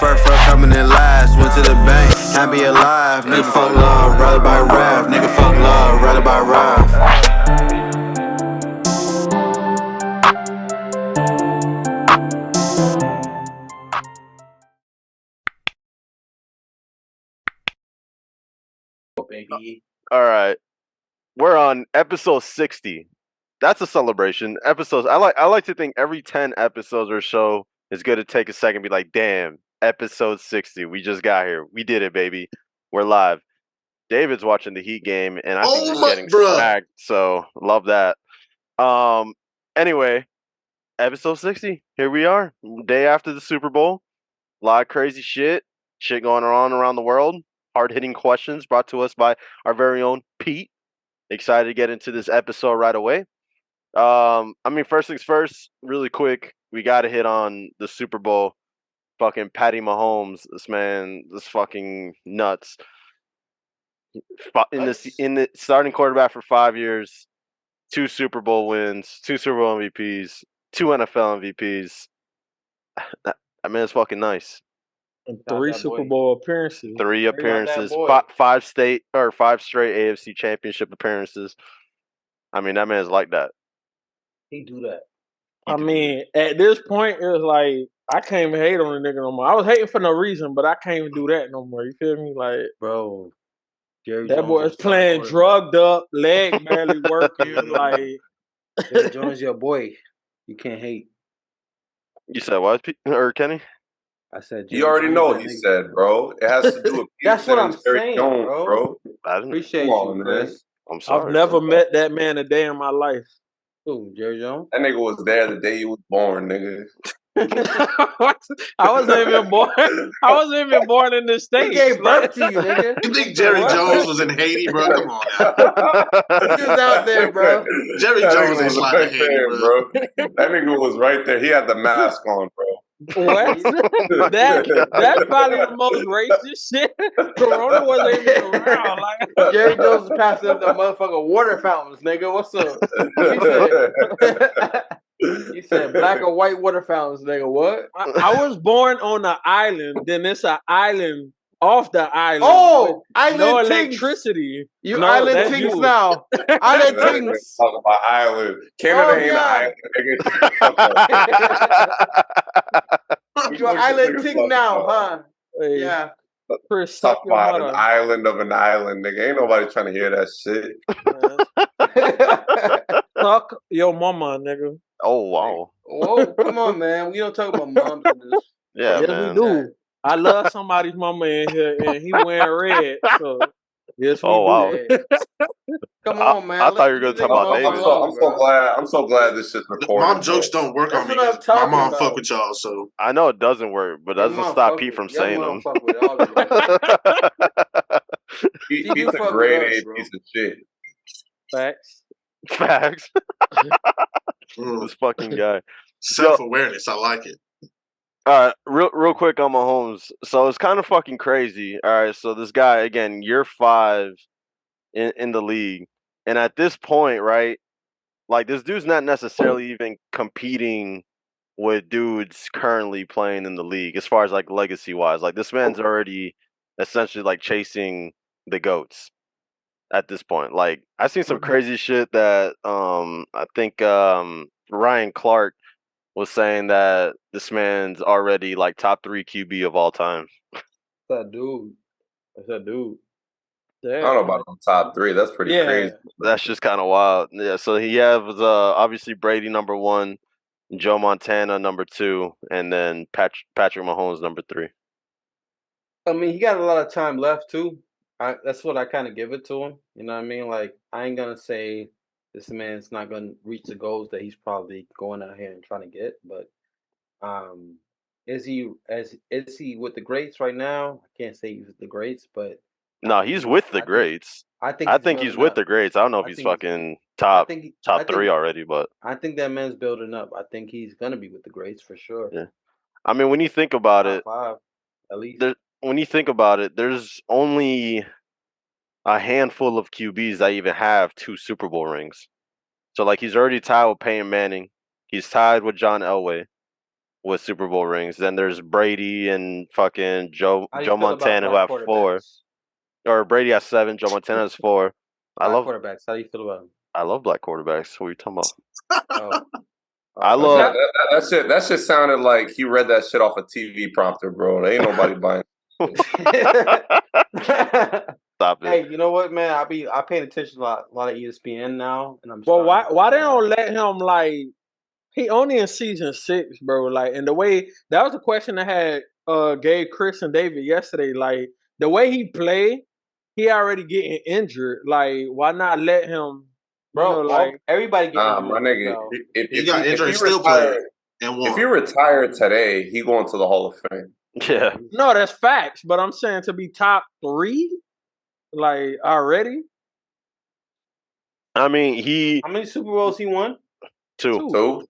first coming in last. Went to the bank, happy alive. Nigga fuck love, rather by rap. Nigga fuck love, rather by rap. Baby. All right, we're on episode 60. That's a celebration. Episodes. I like to think every 10 episodes or so is good to take a second and be like, damn, episode 60. We just got here. We did it, baby. We're live. David's watching the Heat game, and I think he's getting smacked. So love that. Anyway, episode 60. Here we are. Day after the Super Bowl. A lot of crazy shit going on around the world. Hard-hitting questions brought to us by our very own Pete. Excited to get into this episode right away. First things first, really quick, we got to hit on the Super Bowl. Fucking Patty Mahomes, this fucking nuts. In the starting quarterback for 5 years, 2 Super Bowl wins, 2 Super Bowl MVPs, 2 NFL MVPs. It's fucking nice. And 3 Super Bowl appearances. 3 appearances, 5 straight AFC Championship appearances. That man's like that. He do that. At this point, it was like I can't even hate on the nigga no more. I was hating for no reason, but I can't even do that no more. You feel me? Like, bro, Jerry that Jones boy is playing drugged up, leg barely working. Like, Jerry Jones, your boy. You can't hate. You said what, or Kenny? I said you already know what he said, bro. It has to do with that's what I'm saying, Jones, bro. I didn't appreciate you, Chris. I'm sorry. I've never met that man a day in my life. Who, Jerry Jones? That nigga was there the day he was born, nigga. I wasn't even born. I wasn't even born in this state. He gave birth to you, nigga. You think Jerry Jones was in Haiti, bro? Come on now. He was out there, bro. Jerry Jones ain't sliding in Haiti, bro. That nigga was right there. He had the mask on, bro. What? That's probably the most racist shit. Corona wasn't even around. Like, Jerry Jones was passing up the motherfucking water fountains, nigga. What's up? He said black or white water fountains, nigga. What? I was born on an island. Then it's an island off the island. Oh, island no tinks. Electricity. You no, island tinks now. Island tinks. Talk about island. Canada ain't an island. You're an island tink now, huh? Hey, yeah. Chris, talk about an island of an island, nigga. Ain't nobody trying to hear that shit. Fuck your mama, nigga. Oh wow. Whoa, come on, man. We don't talk about moms in this. Yeah, yes, man. we do. I love somebody's mama in here, and he wearing red. So yes, we do. Wow. Come on, man. I thought you were gonna talk about David. I'm so glad this shit's recorded. Mom jokes don't work on me. My mom fuck with y'all, so I know it doesn't work, but that doesn't stop Pete from saying them. He's a grade A piece of shit. Facts. This fucking guy. Self-awareness, I like it. All right, real quick on Mahomes. So it's kind of fucking crazy. All right, so this guy again, year 5 in the league, and at this point, right, like this dude's not necessarily even competing with dudes currently playing in the league as far as like legacy wise. Like this man's already essentially like chasing the GOATs at this point. Like I've seen some crazy shit that I think Ryan Clark was saying that this man's already like top 3 QB of all time. That's that dude. I don't know about the top 3. That's pretty crazy. That's just kind of wild. Yeah. So he has obviously Brady number 1, Joe Montana number 2, and then Patrick Mahomes number 3. He got a lot of time left too. That's what I kind of give it to him. You know what I mean? Like I ain't gonna say this man's not gonna reach the goals that he's probably going out here and trying to get. But is he with the greats right now? I can't say he's with the greats, but no, he's with the greats. I think he's with the greats. I don't know if he's fucking top 3 already, but I think that man's building up. I think he's gonna be with the greats for sure. Yeah, when you think about it, 5, at least. When you think about it, there's only a handful of QBs that even have 2 Super Bowl rings. So like he's already tied with Peyton Manning. He's tied with John Elway. with Super Bowl rings. Then there's Brady and fucking Joe How do you feel about Montana who black have 4, quarterbacks? or Brady has 7. Joe Montana has 4. Black quarterbacks. How do you feel about them? I love black quarterbacks. What are you talking about? Oh. I love that shit sounded like he read that shit off a TV prompter, bro. There ain't nobody buying. Stop it. Hey, you know what, man? I paying attention to a lot of ESPN now, and I'm. But why they don't let him like? He only in season 6, bro. Like, and the way that was the question I had gave Chris and David yesterday. Like the way he play, he already getting injured. Like, why not let him? Bro, you know, like everybody getting injured. My nigga, if he got injured, he still retired, played and won. If he retired today, he going to the Hall of Fame. Yeah. No, that's facts. But I'm saying to be top 3, like already. I mean, how many Super Bowls he won? 2.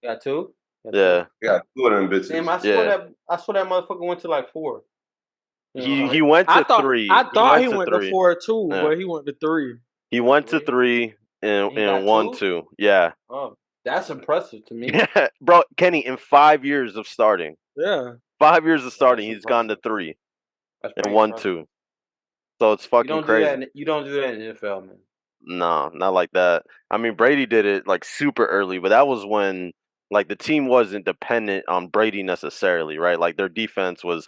Got 2. Yeah. Yeah, 2 of them bitches. Damn, I swear that motherfucker went to like 4. He went to 3. I thought he went to three. 4 too, Yeah. but he went to 3. He went to 3 and won 2. Yeah. Oh, that's impressive to me. Yeah, bro, Kenny, in 5 years of starting. Yeah. 5 years of starting, he's gone to 3 and won impressive. 2. So it's fucking crazy. You don't do that in the NFL, man. No, not like that. I mean, Brady did it like super early, but that was when like the team wasn't dependent on Brady necessarily, right? Like their defense was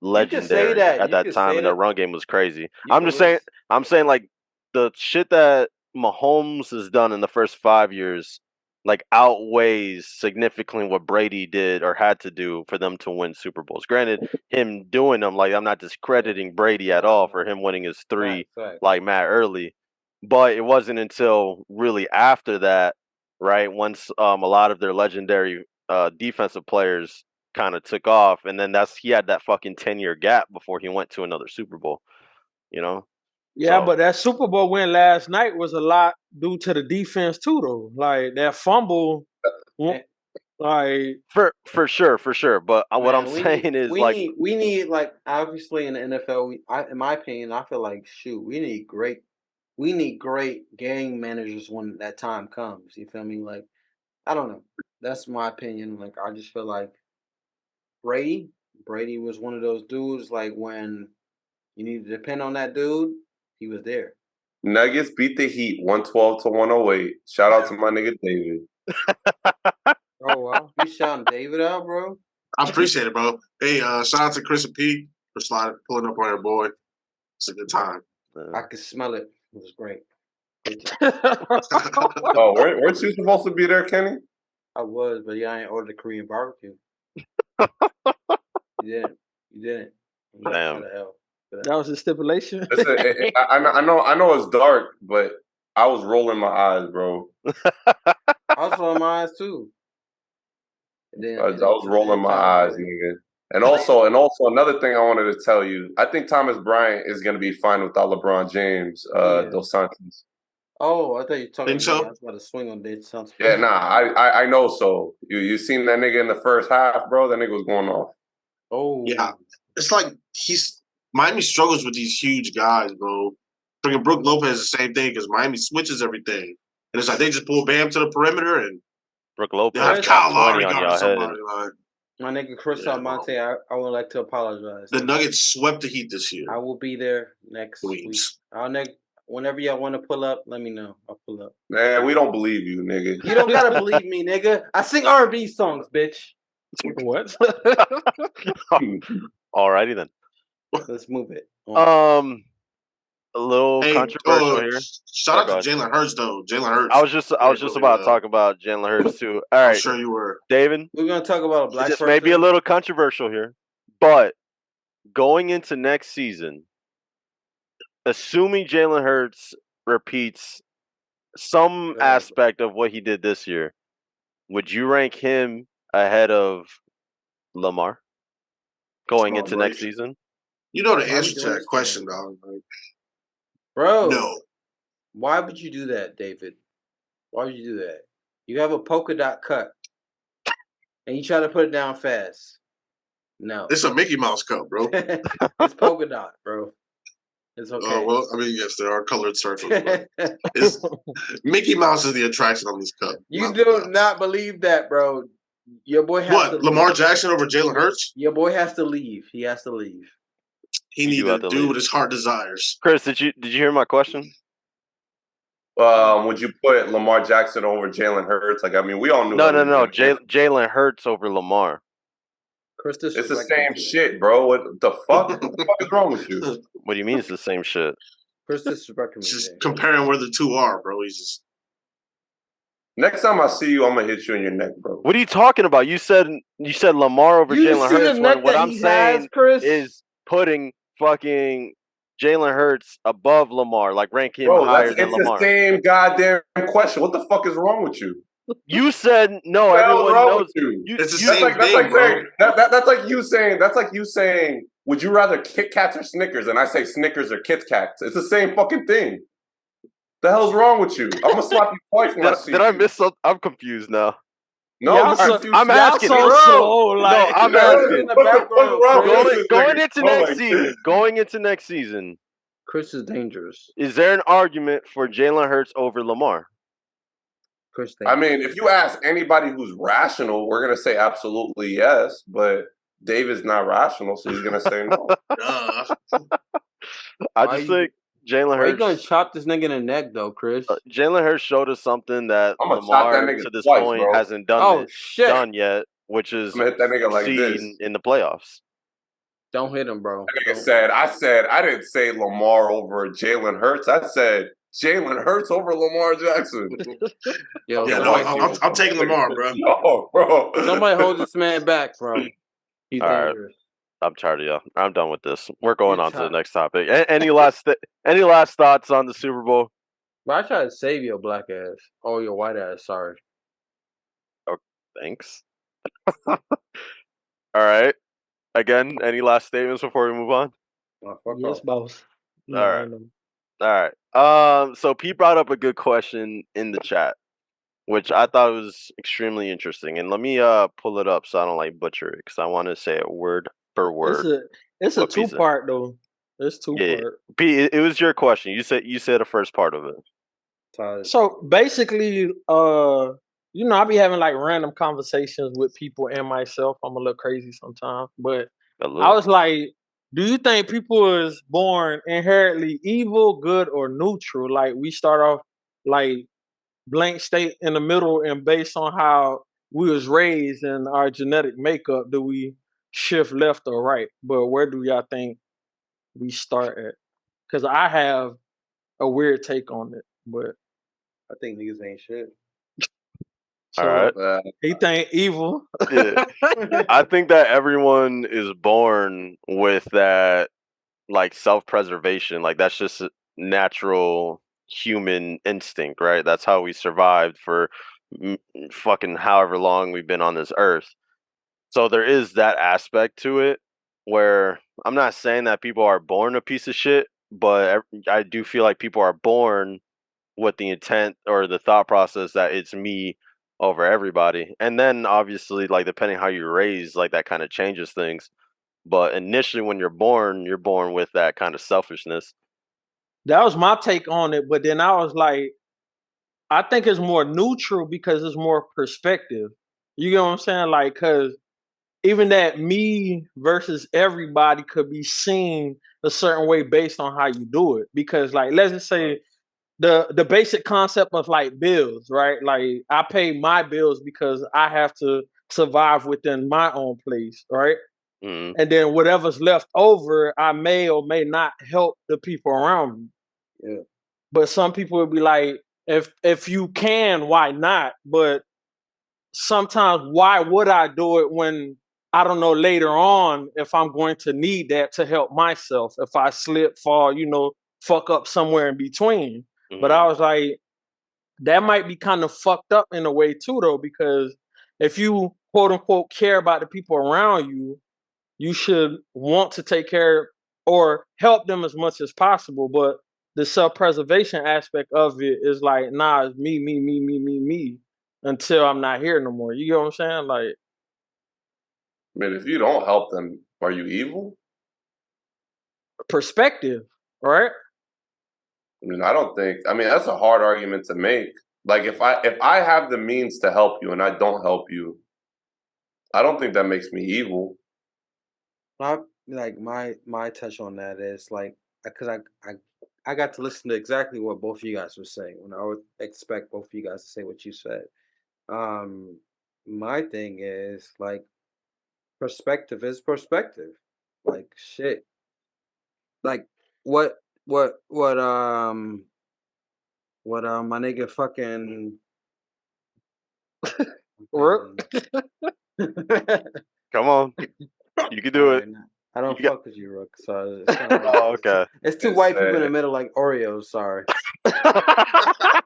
legendary at that time, and their run game was crazy. I'm saying like the shit that Mahomes has done in the first 5 years like outweighs significantly what Brady did or had to do for them to win Super Bowls. Granted, him doing them, like I'm not discrediting Brady at all for him winning his 3 like mad early. But it wasn't until really after that, right? Once a lot of their legendary defensive players kind of took off, and then he had that fucking 10-year gap before he went to another Super Bowl. You know? Yeah, but that Super Bowl win last night was a lot due to the defense too, though. Like that fumble, like for sure. But what I'm saying is we need like obviously in the NFL. In my opinion, I feel like we need great game managers when that time comes. You feel me? Like, I don't know. That's my opinion. Like, I just feel like Brady was one of those dudes, like, when you need to depend on that dude, he was there. Nuggets beat the Heat 112-108. Shout out to my nigga David. Oh, wow. You shouting David out, bro? I appreciate it, bro. Hey, shout out to Chris and Pete for pulling up on your boy. It's a good time. I could smell it. It was great. Oh, weren't you supposed to be there, Kenny? I was, but I ain't ordered a Korean barbecue. You didn't. Damn. That was the stipulation. Listen, I know it's dark, but I was rolling my eyes, bro. I was rolling my eyes too. I was rolling my eyes, nigga. And also another thing I wanted to tell you, I think Thomas Bryant is going to be fine without LeBron James, Dos Santos. Oh, I thought you were talking about I was about to swing on Dos Santos. Yeah, nah, I know so. You seen that nigga in the first half, bro? That nigga was going off. Oh. Yeah. It's like Miami struggles with these huge guys, bro. Freaking Brook Lopez is the same thing because Miami switches everything. And it's like they just pull Bam to the perimeter and Brook Lopez have Kyle Lowry on guard somebody. Like, my nigga Chris Almonte, I would like to apologize. The Nuggets swept the Heat this year. I will be there next week. Whenever y'all want to pull up, let me know. I'll pull up. Man, we don't believe you, nigga. You don't gotta believe me, nigga. I sing R&B songs, bitch. What? Alrighty then. Let's move it. A little controversial here. Shout out to Jalen Hurts though. Jalen Hurts. I was just about to talk about Jalen Hurts too. All right, I'm sure you were, David. We're gonna talk about a black person. This may be a little controversial here, but going into next season, assuming Jalen Hurts repeats some aspect of what he did this year, would you rank him ahead of Lamar going into next season? You know the answer to that question, dog. Bro. No. Why would you do that, David? Why would you do that? You have a polka dot cut, and you try to put it down fast. No. It's a Mickey Mouse cup, bro. It's polka dot, bro. It's okay. Oh, well, I mean, yes, there are colored circles. Mickey Mouse is the attraction on this cup. You do not believe that, bro. Your boy has to What? leave. Lamar Jackson over Jalen Hurts? Your boy has to leave. He has to leave. He needs to do what his heart desires. Chris, did you hear my question? Would you put Lamar Jackson over Jalen Hurts? Like, I mean, we all knew. No. Jalen Hurts over Lamar. Chris, it's the same shit, bro. What the fuck? What the fuck is wrong with you? What do you mean it's the same shit? Chris disrespecting me. Just comparing where the two are, bro. He's just. Next time I see you, I'm gonna hit you in your neck, bro. What are you talking about? You said Lamar over Jalen Hurts. When what I'm saying is putting fucking Jalen Hurts above Lamar, like ranking him higher than Lamar. It's the same goddamn question. What the fuck is wrong with you? You said no. Everyone knows. It's the same thing, bro. That's like you saying. That's like you saying. Would you rather Kit Kats or Snickers? And I say Snickers or Kit Kats. It's the same fucking thing. The hell's wrong with you? I'm gonna slap you twice when I see you. Did I miss something? I'm confused now. No, I'm asking. I'm asking. Going into next season, Chris is dangerous. Is there an argument for Jalen Hurts over Lamar? Chris, I mean, if you ask anybody who's rational, we're gonna say absolutely yes. But David's not rational, so he's gonna say no. I just think Jalen Hurts. Are you gonna chop this nigga in the neck though, Chris? Jalen Hurts showed us something that Lamar to this point hasn't done yet, which is hit that nigga like this in the playoffs. Don't hit him, bro. That nigga I didn't say Lamar over Jalen Hurts. I said Jalen Hurts over Lamar Jackson. I'm taking Lamar, bro. No, bro. Somebody hold this man back, bro. He's dangerous. Right. I'm tired of y'all. I'm done with this. We're going on to the next topic. Any last thoughts on the Super Bowl? But I tried to save your black ass. Oh, your white ass. Sorry. Oh, thanks. All right. Again, any last statements before we move on? Yes, boss. All right. So Pete brought up a good question in the chat, which I thought was extremely interesting. And let me pull it up so I don't butcher it, because I want to say it word for word. It's a two-part though. It's two-part. Pete, it was your question. You said the first part of it. So basically, I be having random conversations with people and myself. I'm a little crazy sometimes, but I was like, do you think people is born inherently evil, good, or neutral? Like we start off blank state in the middle, and based on how we was raised and our genetic makeup, do we shift left or right? But where do y'all think we start at? Because I have a weird take on it, but I think niggas ain't shit. So, all right. He think evil. Yeah. I think that everyone is born with that self-preservation. That's just a natural human instinct, right? That's how we survived for fucking however long we've been on this earth. So there is that aspect to it where I'm not saying that people are born a piece of shit, but I do feel like people are born with the intent or the thought process that it's me over everybody. And then obviously depending how you're raised, that kind of changes things. But initially when you're born with that kind of selfishness. That was my take on it. But then I was like, I think it's more neutral because it's more perspective. You get what I'm saying? Because even that me versus everybody could be seen a certain way based on how you do it. Because let's just say the basic concept of bills, right? I pay my bills because I have to survive within my own place, right? Mm-hmm. And then whatever's left over, I may or may not help the people around me. Yeah. But some people would be like, if you can, why not? But sometimes, why would I do it when I don't know later on if I'm going to need that to help myself? If I slip, fall, fuck up somewhere in between. Mm-hmm. But I was like, that might be kind of fucked up in a way too, though, because if you quote unquote care about the people around you, you should want to take care or help them as much as possible. But the self-preservation aspect of it is nah, it's me until I'm not here no more. You get what I'm saying? I mean, if you don't help them, are you evil? Perspective, right? I mean, that's a hard argument to make. If I have the means to help you and I don't help you, I don't think that makes me evil. My touch on that is like because I got to listen to exactly what both of you guys were saying when I would expect both of you guys to say what you said. Um, my thing is like perspective is perspective. Like shit. Like what what what um what my nigga fucking Rook. Come on, you can do it. Alright, nah, I don't You got. fuck with you, Rook. So it's kind of Oh, okay. it's two It's white people in the middle like Oreos. Sorry. I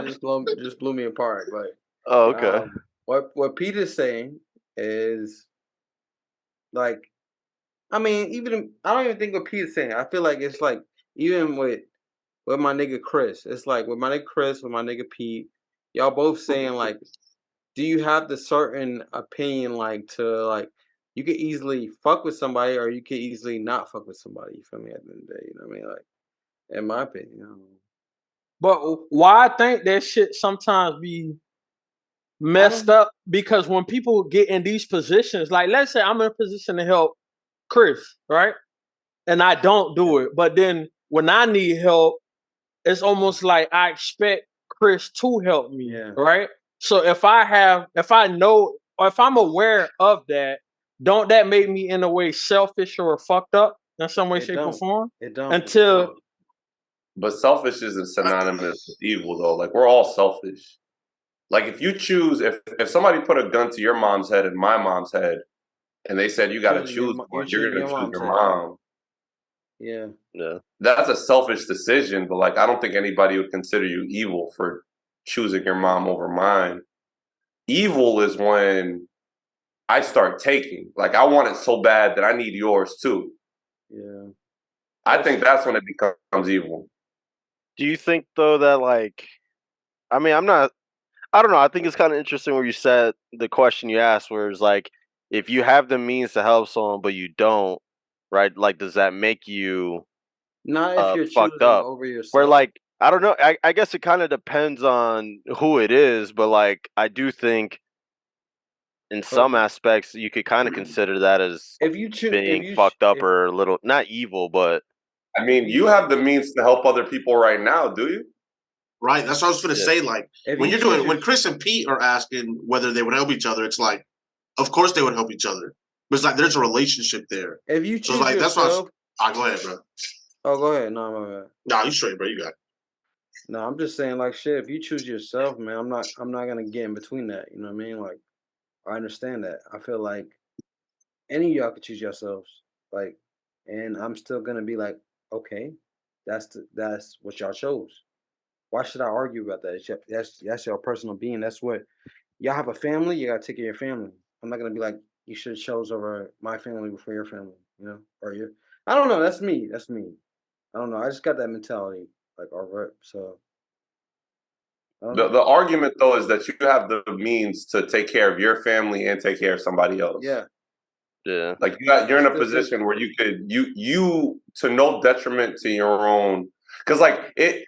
mean, so just blew me apart. But Oh, okay. what Peter's saying is like, I mean, I don't even think what Peter's saying. I feel like it's like even with my nigga Chris, it's like with my nigga Chris, with my nigga Pete, y'all both saying like, do you have the certain opinion like to like you could easily fuck with somebody or you could easily not fuck with somebody? You feel me? At the end of the day, you know what I mean? Like, in my opinion. I don't know. But why I think that shit sometimes be messed up because when people get in these positions, like let's say I'm in a position to help Chris, right? And I don't do it, but then when I need help, it's almost like I expect Chris to help me, Yeah. right? So if I know, or if I'm aware of that, don't that make me in a way selfish or fucked up in some way, It shape, or don't. form? It don't. Until But selfish isn't synonymous with evil, though. Like we're all selfish. Like if you choose, if somebody put a gun to your mom's head and my mom's head, and they said you got to choose You're one, you're choosing gonna your choose mom's your head. mom. Yeah. Yeah. That's a selfish decision, but like I don't think anybody would consider you evil for choosing your mom over mine. Evil is when I start taking. Like I want it so bad that I need yours too. Yeah. I think that's when it becomes evil. Do you think though that like, I mean, I don't know. I think it's kind of interesting where you said the question you asked, where it's like, if you have the means to help someone but you don't, right? Like, does that make you Not if you're fucked choosing up? over Where yourself. like, I don't know. I guess it kind of depends on who it is, but like, I do think in some aspects you could kind of consider that as If you choose, being fucked up or a little not evil, but I mean, you have the means to help other people right now, do you? Right. That's what I was going to say. Like when Chris and Pete are asking whether they would help each other, it's like, of course they would help each other. But it's like there's a relationship there. If you choose so like yourself, that's why. Go ahead, bro. Oh, go ahead. No, my bad. Nah, you straight, bro. You got it. No, I'm just saying like shit. If you choose yourself, man, I'm not gonna get in between that. You know what I mean? Like, I understand that. I feel like any of y'all could choose yourselves. Like, and I'm still gonna be like, okay, that's what y'all chose. Why should I argue about that? That's your personal being. That's what y'all have a family. You gotta take care of your family. I'm not gonna be like you should have chose over my family before your family. You know, or your. I don't know. That's me. That's me. I don't know. I just got that mentality like over. So I don't know. The argument though is that you have the means to take care of your family and take care of somebody else. Yeah. yeah, Like you're in a position where you could you to no detriment to your own, because like it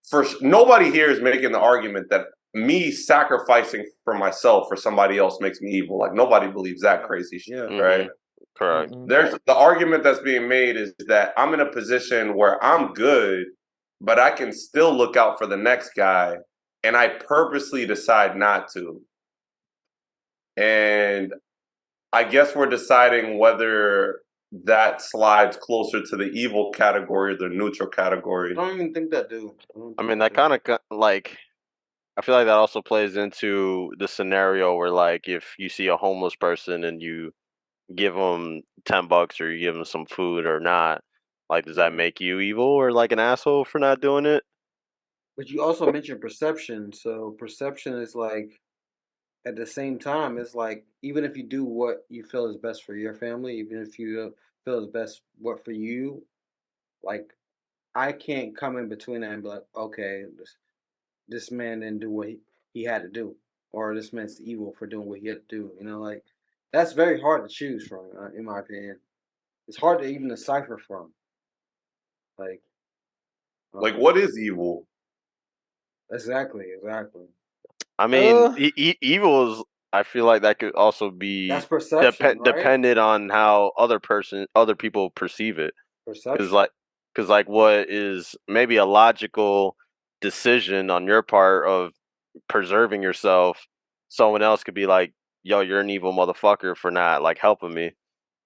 for nobody here is making the argument that me sacrificing for myself for somebody else makes me evil. Like nobody believes that crazy shit, Yeah. right? correct. There's the argument that's being made is that I'm in a position where I'm good, but I can still look out for the next guy, and I purposely decide not to. And I guess we're deciding whether that slides closer to the evil category or the neutral category. I don't even think that, dude. I mean, that kind of like, I feel like that also plays into the scenario where like if you see a homeless person and you give them $10 or you give them some food or not, like does that make you evil or like an asshole for not doing it? But you also mentioned perception. So perception is like at the same time, it's like even if you do what you feel is best for your family, even if you feel is best what for you, like I can't come in between that and be like, okay, this man didn't do what he had to do, or this man's evil for doing what he had to do. You know, like that's very hard to choose from, in my opinion. It's hard to even decipher from. Like, What is evil? exactly. I mean, evil is I feel like that could also be That's perception, right? dependent on how other people perceive it. Because Perception. like what is maybe a logical decision on your part of preserving yourself, someone else could be like, "Yo, you're an evil motherfucker for not like helping me,"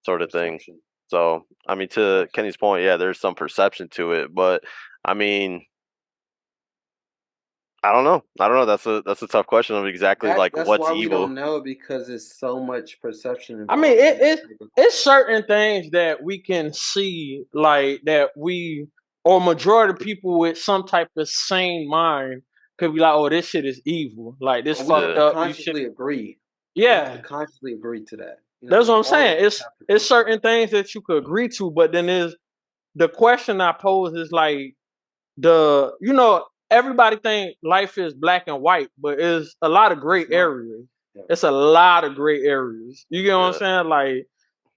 sort of thing. Perception. So, I mean, to Perception. Kenny's point, yeah, there's some perception to it, but I mean, I don't know. That's a tough question of exactly like That's what's why we evil. don't know, because it's so much perception I mean, involved in that type of it's certain things that we can see, like that we or majority of people with some type of sane mind could be like, "Oh, this shit is evil. Like this But we have fucked to Yeah. up. You should." consciously agree. We have to Yeah, consciously agree to that. that's what I'm All of saying. us have to It's consciously. certain things that you could agree to, but then there's the question I pose is like everybody think life is black and white, but it's a lot of gray It's not. areas. Yeah. It's a lot of gray areas. You get what I'm Yeah. saying? Like,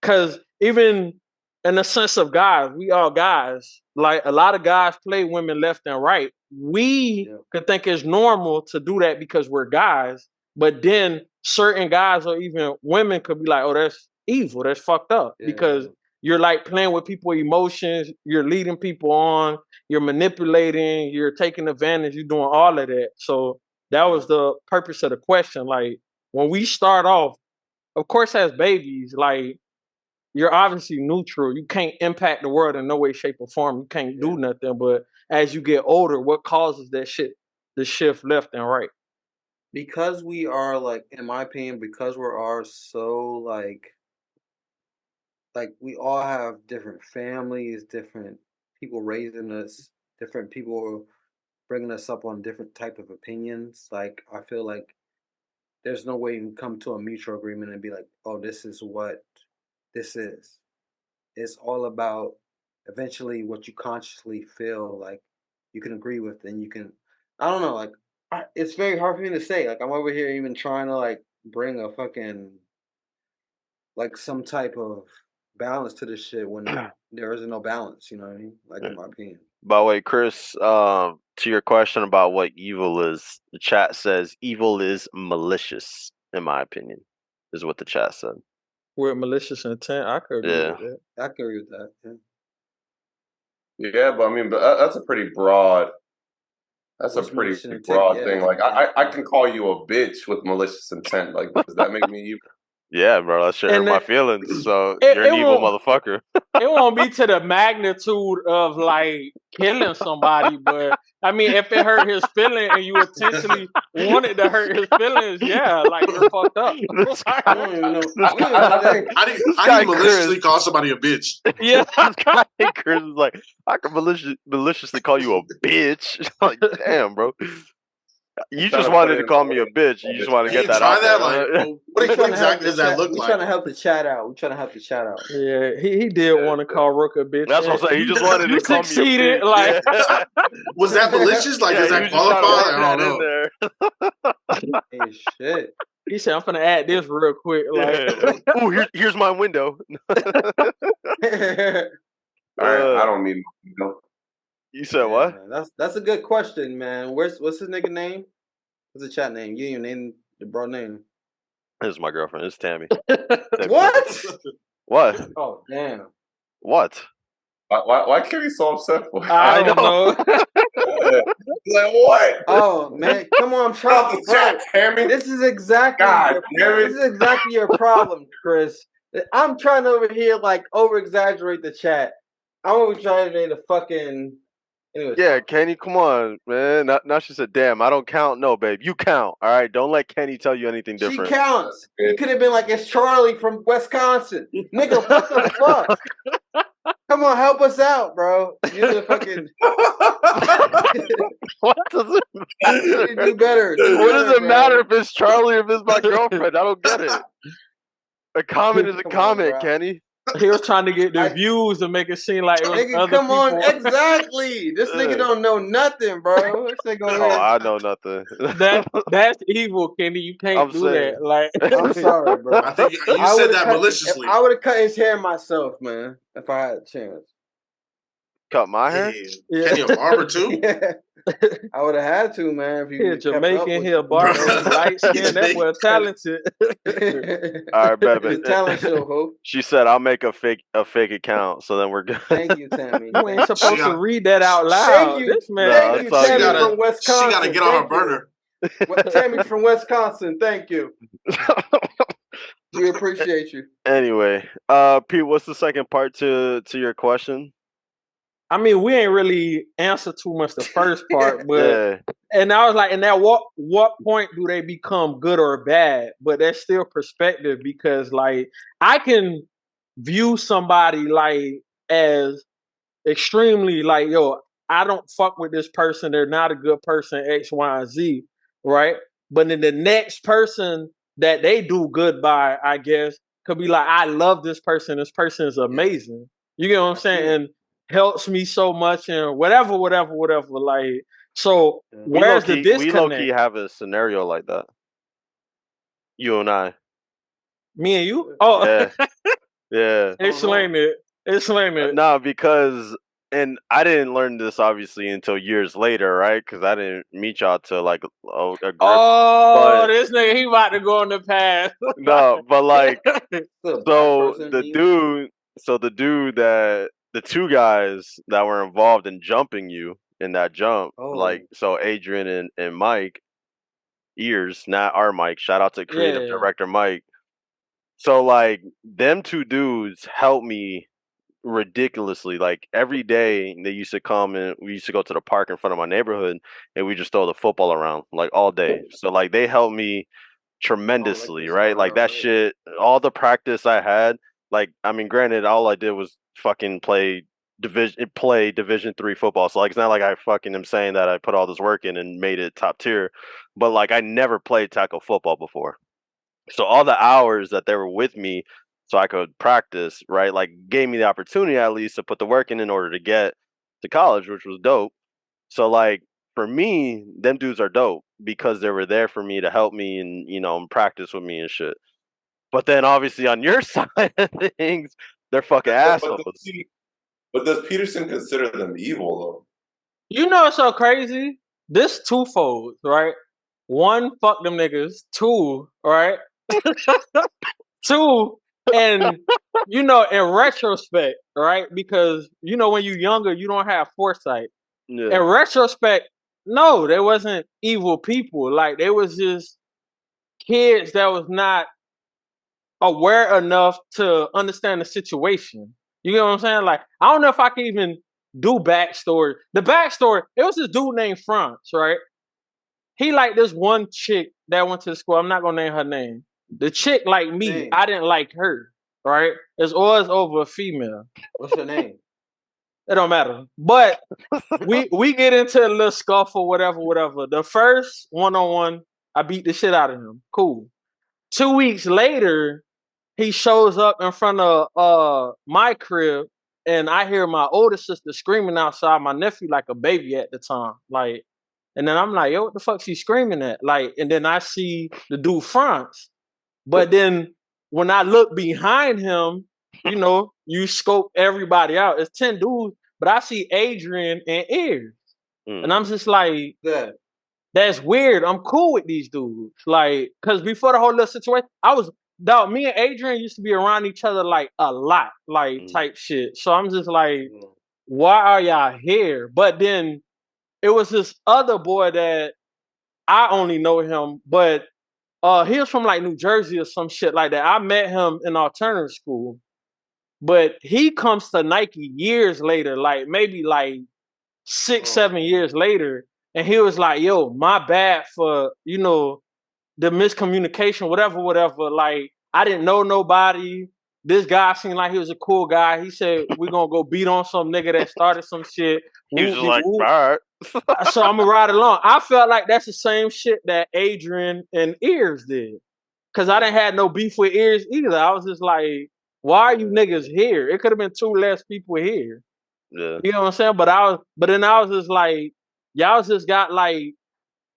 cause even in the sense of guys, we all guys. Like a lot of guys play women left and right. We Yeah. could think it's normal to do that because we're guys, but then certain guys or even women could be like, "Oh, that's evil. That's fucked up," Yeah. because you're like playing with people's emotions. You're leading people on. You're manipulating. You're taking advantage. You're doing all of that. So that was the purpose of the question. Like when we start off, of course, as babies, like you're obviously neutral. You can't impact the world in no way, shape, or form. You can't do nothing. But as you get older, what causes that shit to shift left and right? Because we are, like, in my opinion, because we are so like we all have different families, different people raising us, different people bringing us up on different type of opinions. Like I feel like there's no way you can come to a mutual agreement and be like, oh, this is what this is. It's all about eventually what you consciously feel like you can agree with, and you can. I don't know, like it's very hard for me to say. Like I'm over here even trying to like bring a fucking like some type of balance to this shit when there isn't no balance. You know what I mean? Like in my opinion. By the way, Chris, to your question about what evil is, the chat says evil is malicious, in my opinion, is what the chat said. With malicious intent, I could agree Yeah. with that. I can agree with that. Yeah. Yeah, but I mean, that's a pretty broad. That's What's a pretty malicious intent? broad Yeah, thing. Like, I can call you a bitch with malicious intent. Like, does that make me evil? Yeah, bro, that shit hurt And my feelings. So it, you're it an evil won't. motherfucker. It won't be to the magnitude of like killing somebody, but I mean, if it hurt his feeling and you intentionally wanted to hurt his feelings, yeah, like you're fucked up. This I guy, don't even know. this I don't even guy, know I that. think How do you guy maliciously Chris, call somebody a bitch? Yeah, this guy Chris is like, I can maliciously call you a bitch. Like, damn, bro. You trying just to put wanted it to in call a me a way. bitch. You just want to Can get you that try out that? there. Like, Huh? what We trying to help exactly the does that chat. look We like? trying to help the chat out. We trying to help the chat out. yeah, he did want to call Rook a bitch. That's what I'm saying. He just wanted You to call me a succeeded, bitch. like Yeah, Was that malicious? Like, yeah. does He that was just trying to qualify? work I that don't in know. there. Hey, shit. he said, "I'm gonna add this real quick." Like, Yeah. Ooh, here's my window. I don't need no. You said Yeah, what? man. That's a good question, man. What's his nigga name? What's the chat name? You didn't even name the bro name. This is my girlfriend. It's Tammy. Tammy What? Griffin. What? Oh damn. What? Why can't he so upset for? I I don't know. know. Like what? Oh man, come on, Out try, the bro. chat, Tammy. This is exactly God damn this it. is exactly your problem, Chris. I'm trying to over here like over exaggerate the chat. I'm over exaggerating the fucking. Anyways, Yeah, Kenny, come on, man. Now she said, "Damn, I don't count." No, babe, you count. All right, don't let Kenny tell you anything she different. counts. You could have been like, it's Charlie from Wisconsin, nigga. What the fuck? Come on, help us out, bro. You're the fucking. What does it matter? You do better. What does it bro. matter if it's Charlie or if it's my girlfriend? I don't get it. A comment is a Come on, comment, bro. Kenny. He was trying to get the I- views and make it seem like it was Nigga, other come people. on, exactly. This nigga Yeah. don't know nothing, bro. This nigga over Oh, here. I know nothing. That's evil, Kenny. You can't I'm do saying. that. Like, I'm sorry, bro. I think you I said would've that cut, maliciously. I would have cut his hair myself, man, if I had a chance. Cut my hair? Yeah. Kenny a barber too? I would have had to, man. If He you a kept up Jamaican, with he a barber, he light skinned, that boy talented. All right, bet. It's a talent show, ho. She said I'll make a fake account, so then we're good. Thank you, Tammy. You ain't Thank supposed to got- read that out loud. Thank you. This man, No, Thank it's you, all Tammy good. from Wisconsin. She gotta get on her Thank you. burner. Tammy from Wisconsin. Thank you. We appreciate you. Anyway, Pete, what's the second part to your question? I mean, we ain't really answered too much the first part, but Yeah, and I was like, and at what point do they become good or bad? But that's still perspective because like I can view somebody like as extremely like, yo, I don't fuck with this person, they're not a good person, X, Y, and Z, right? But then the next person that they do good by, I guess, could be like, I love this person is amazing. You get what I'm saying? And helps me so much and whatever. Like, so we where's the low-key disconnect? have a scenario like that. You and I. Me and you? Oh, Yeah, yeah. explain it. Explain it. No, because and I didn't learn this obviously until years later, right? Because I didn't meet y'all till like a grip. Oh, but- this nigga, he about to go on the path. No, but like So the dude that the two guys that were involved in jumping you in that jump, like so Adrian and Mike Ears, not our Mike. Shout out to creative director Mike. So like them two dudes helped me ridiculously. Like every day they used to come and we used to go to the park in front of my neighborhood and we just throw the football around like all day. So like they helped me tremendously, right? Like that shit, all the practice I had, like I mean, granted, all I did was fucking play Division 3 football. So like it's not like I fucking am saying that I put all this work in and made it top tier, but like I never played tackle football before. So all the hours that they were with me so I could practice, right? Like gave me the opportunity at least to put the work in order to get to college, which was dope. So like for me, them dudes are dope because they were there for me to help me and and practice with me and shit. But then obviously on your side of things, they're fucking assholes. But does Peterson consider them evil though? You know what's so crazy? This twofold, right? One, fuck them niggas. Two, right? Two, and in retrospect, right? Because when you're younger, you don't have foresight. Yeah. In retrospect, no, they wasn't evil people. Like they was just kids that was not aware enough to understand the situation. You get what I'm saying? Like, I don't know if I can even do backstory. The backstory, it was this dude named Franz, right? He liked this one chick that went to the school. I'm not gonna name her name. The chick like me. Name. I didn't like her, right? It's always over a female. What's her name? It don't matter. But we get into a little scuffle, whatever. The first one-on-one, I beat the shit out of him. Cool. 2 weeks later, he shows up in front of my crib, and I hear my older sister screaming outside. My nephew, like a baby at the time, like, and then I'm like, "Yo, what the fuck she screaming at?" Like, and then I see the dude Franz, but then when I look behind him, you scope everybody out. It's 10 dudes, but I see Adrian and Ears, and I'm just like, that's weird. I'm cool with these dudes, like, cause before the whole little situation, me and Adrian used to be around each other like a lot, like type shit. So I'm just like, why are y'all here? But then it was this other boy that I only know him, but he was from like New Jersey or some shit like that. I met him in alternative school, but he comes to Nike years later, like maybe like 6-7 years later, and he was like, "Yo, my bad for the miscommunication, whatever. Like, I didn't know nobody. This guy seemed like he was a cool guy. He said, we're going to go beat on some nigga that started some shit. He was just like, all right. So I'm going to ride along. I felt like that's the same shit that Adrian and Ears did. Because I didn't have no beef with Ears either. I was just like, why are you niggas here? It could have been 2 less people here. Yeah. You know what I'm saying? But then I was just like, y'all just got like,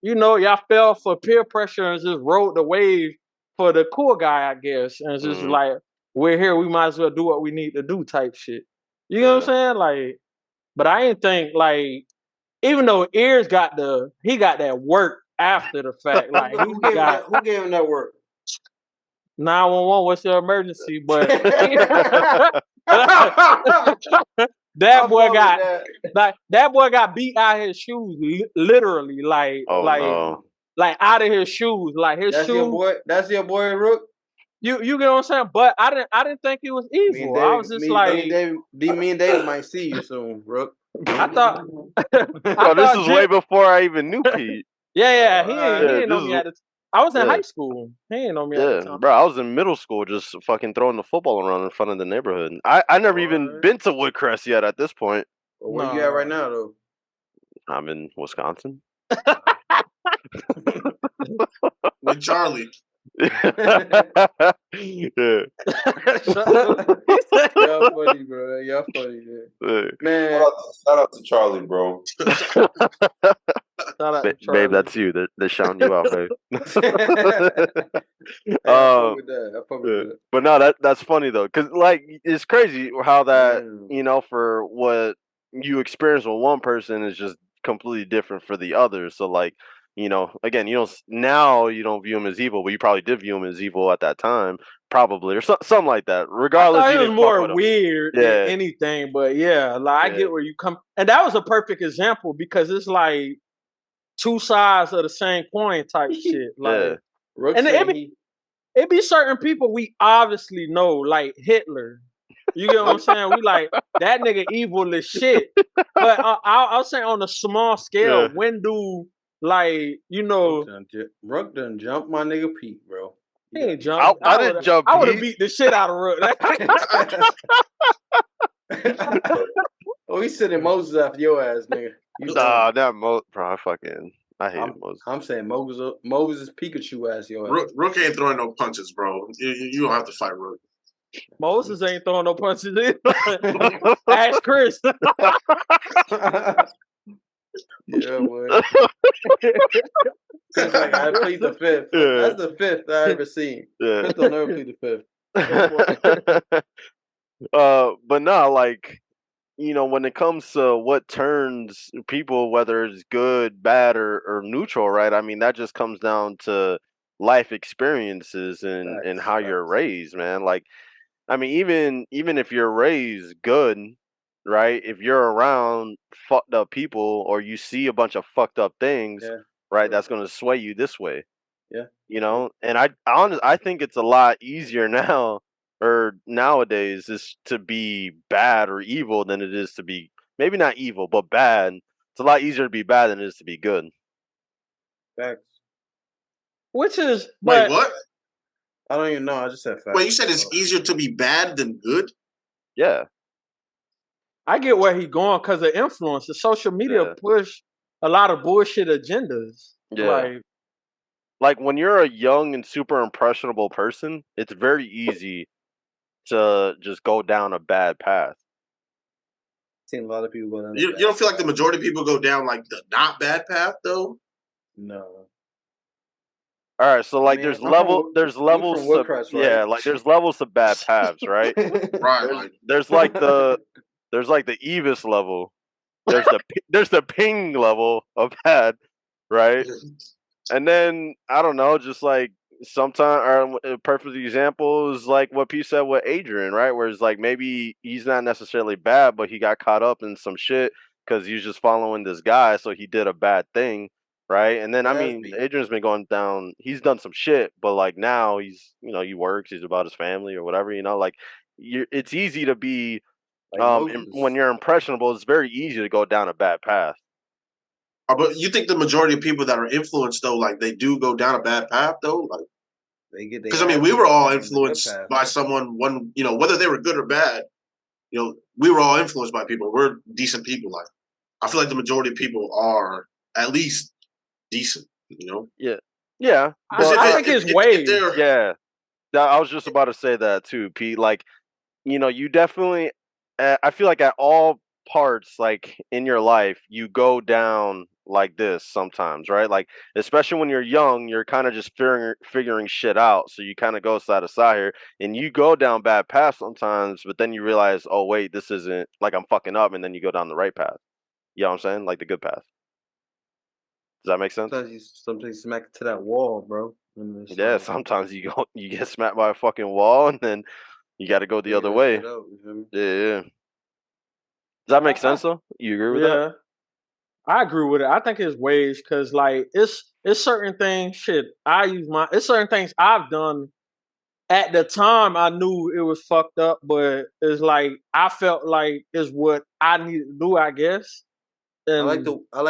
y'all fell for peer pressure and just rode the wave for the cool guy, I guess. And it's just like, we're here, we might as well do what we need to do type shit. You know what I'm saying? Like, But I didn't think like even though Ears got he got that work after the fact. Like he Who got gave him that work? 911. What's your emergency? But that I boy fuck got with that. like that boy got beat out his shoes, literally, Oh no. like out of his shoes, like his That's your shoes. boy. That's your boy, Rook. You get what I'm saying? But I didn't think he was Me and evil. I was David, just like me and David might see you soon, Rook. I thought Bro, this thought is Jim, way before I even knew Pete. yeah, he Alright. ain't know this me is at the I was in yeah. high school. He ain't know me at the Yeah, time. bro, I was in middle school just fucking throwing the football around in front of the neighborhood. I never even Alright. been to Woodcrest yet at this point. Well, where you at right now, though? I'm in Wisconsin. With Charlie. Yeah. Y'all funny, bro. Y'all funny, man. Man, Shout out to Charlie, bro. Shout out to Charlie. Babe, that's you. They're shouting you out, babe. hey, I fuck with that. I fuck with Yeah. that. But no, that's funny though, because like it's crazy how that Man. for what you experience with one person is just completely different for the other. So like again, now you don't view him as evil, but you probably did view him as evil at that time, probably, or something like that. I Regardless, thought you it was didn't fuck with more him. weird than Yeah. anything, but yeah, like I get where you come, and that was a perfect example because it's like two sides of the same coin type shit. Like, Yeah. Rook and said it be certain people we obviously know, like Hitler. You get what I'm saying? We like that nigga evil as shit. But I'll say on a small scale, Yeah. when do like Rook done jumped my nigga Pete, bro. he ain't jumped. I didn't jump. I would have beat the shit out of Rook. Oh, he's sending Moses after your ass, nigga. You Nah, dumb. that bro, I hate Moses. I'm saying Moses Pikachu ass your ass. Rook ain't throwing no punches, bro. You don't have to fight Rook. Moses ain't throwing no punches either. Ask Chris. Yeah, boy. Chris like, I plead the fifth. Yeah. That's the fifth I ever seen. Yeah. Chris don't never plead the fifth. But no, like when it comes to what turns people, whether it's good, bad, or neutral, right? I mean, that just comes down to life experiences and how you're raised, man. Like, I mean, even if you're raised good, right? If you're around fucked up people or you see a bunch of fucked up things, Yeah, right? true. That's gonna sway you this way. Yeah. And I think it's a lot easier now or nowadays is to be bad or evil than it is to be maybe not evil but bad. It's a lot easier to be bad than it is to be good. Facts. Which is Wait, what? I don't even know. I just said facts. Wait, you said it's easier to be bad than good? Yeah. I get where he going because of influence. The social media push a lot of bullshit agendas. Yeah. Like when you're a young and super impressionable person, it's very easy to just go down a bad path. Seen a lot of people go down. You don't feel like the majority of people go down like the not bad path though? No. All right, so like there's levels from to Woodcrest, right? like there's levels of bad paths, right? Right. There's like the Evis level. There's the ping level of bad, right? And then I don't know, just like sometimes a perfect example is like what P said with Adrian, right? Where it's like maybe he's not necessarily bad, but he got caught up in some shit because he's just following this guy, so he did a bad thing, right? And then I mean, Adrian's been going down. He's done some shit, but like now he's he works, he's about his family or whatever, like it's easy to be when you're impressionable. It's very easy to go down a bad path. But you think the majority of people that are influenced though, like they do go down a bad path though, like because I mean we were all influenced by someone. Whether they were good or bad, we were all influenced by people. We're decent people. Like I feel like the majority of people are at least decent. Yeah. I think it's ways. Yeah, I was just about to say that too, Pete. Like you definitely. I feel like at all parts, like in your life, you go down like this sometimes, right? Like, especially when you're young, you're kind of just figuring shit out. So you kind of go side to side here, and you go down bad paths sometimes, but then you realize, oh wait, this isn't like I'm fucking up, and then you go down the right path. You know what I'm saying? Like the good path. Does that make sense? Sometimes you smack it to that wall, bro. Yeah, Like, sometimes you get smacked by a fucking wall, and then you got to go the other figure that way. shit out, you feel me? Yeah. Does that make sense though? You agree with that? Yeah, I agree with it. I think it's ways because like it's certain things. Shit, it's certain things I've done. At the time, I knew it was fucked up, but it's like I felt like it's what I need to do, I guess. I And like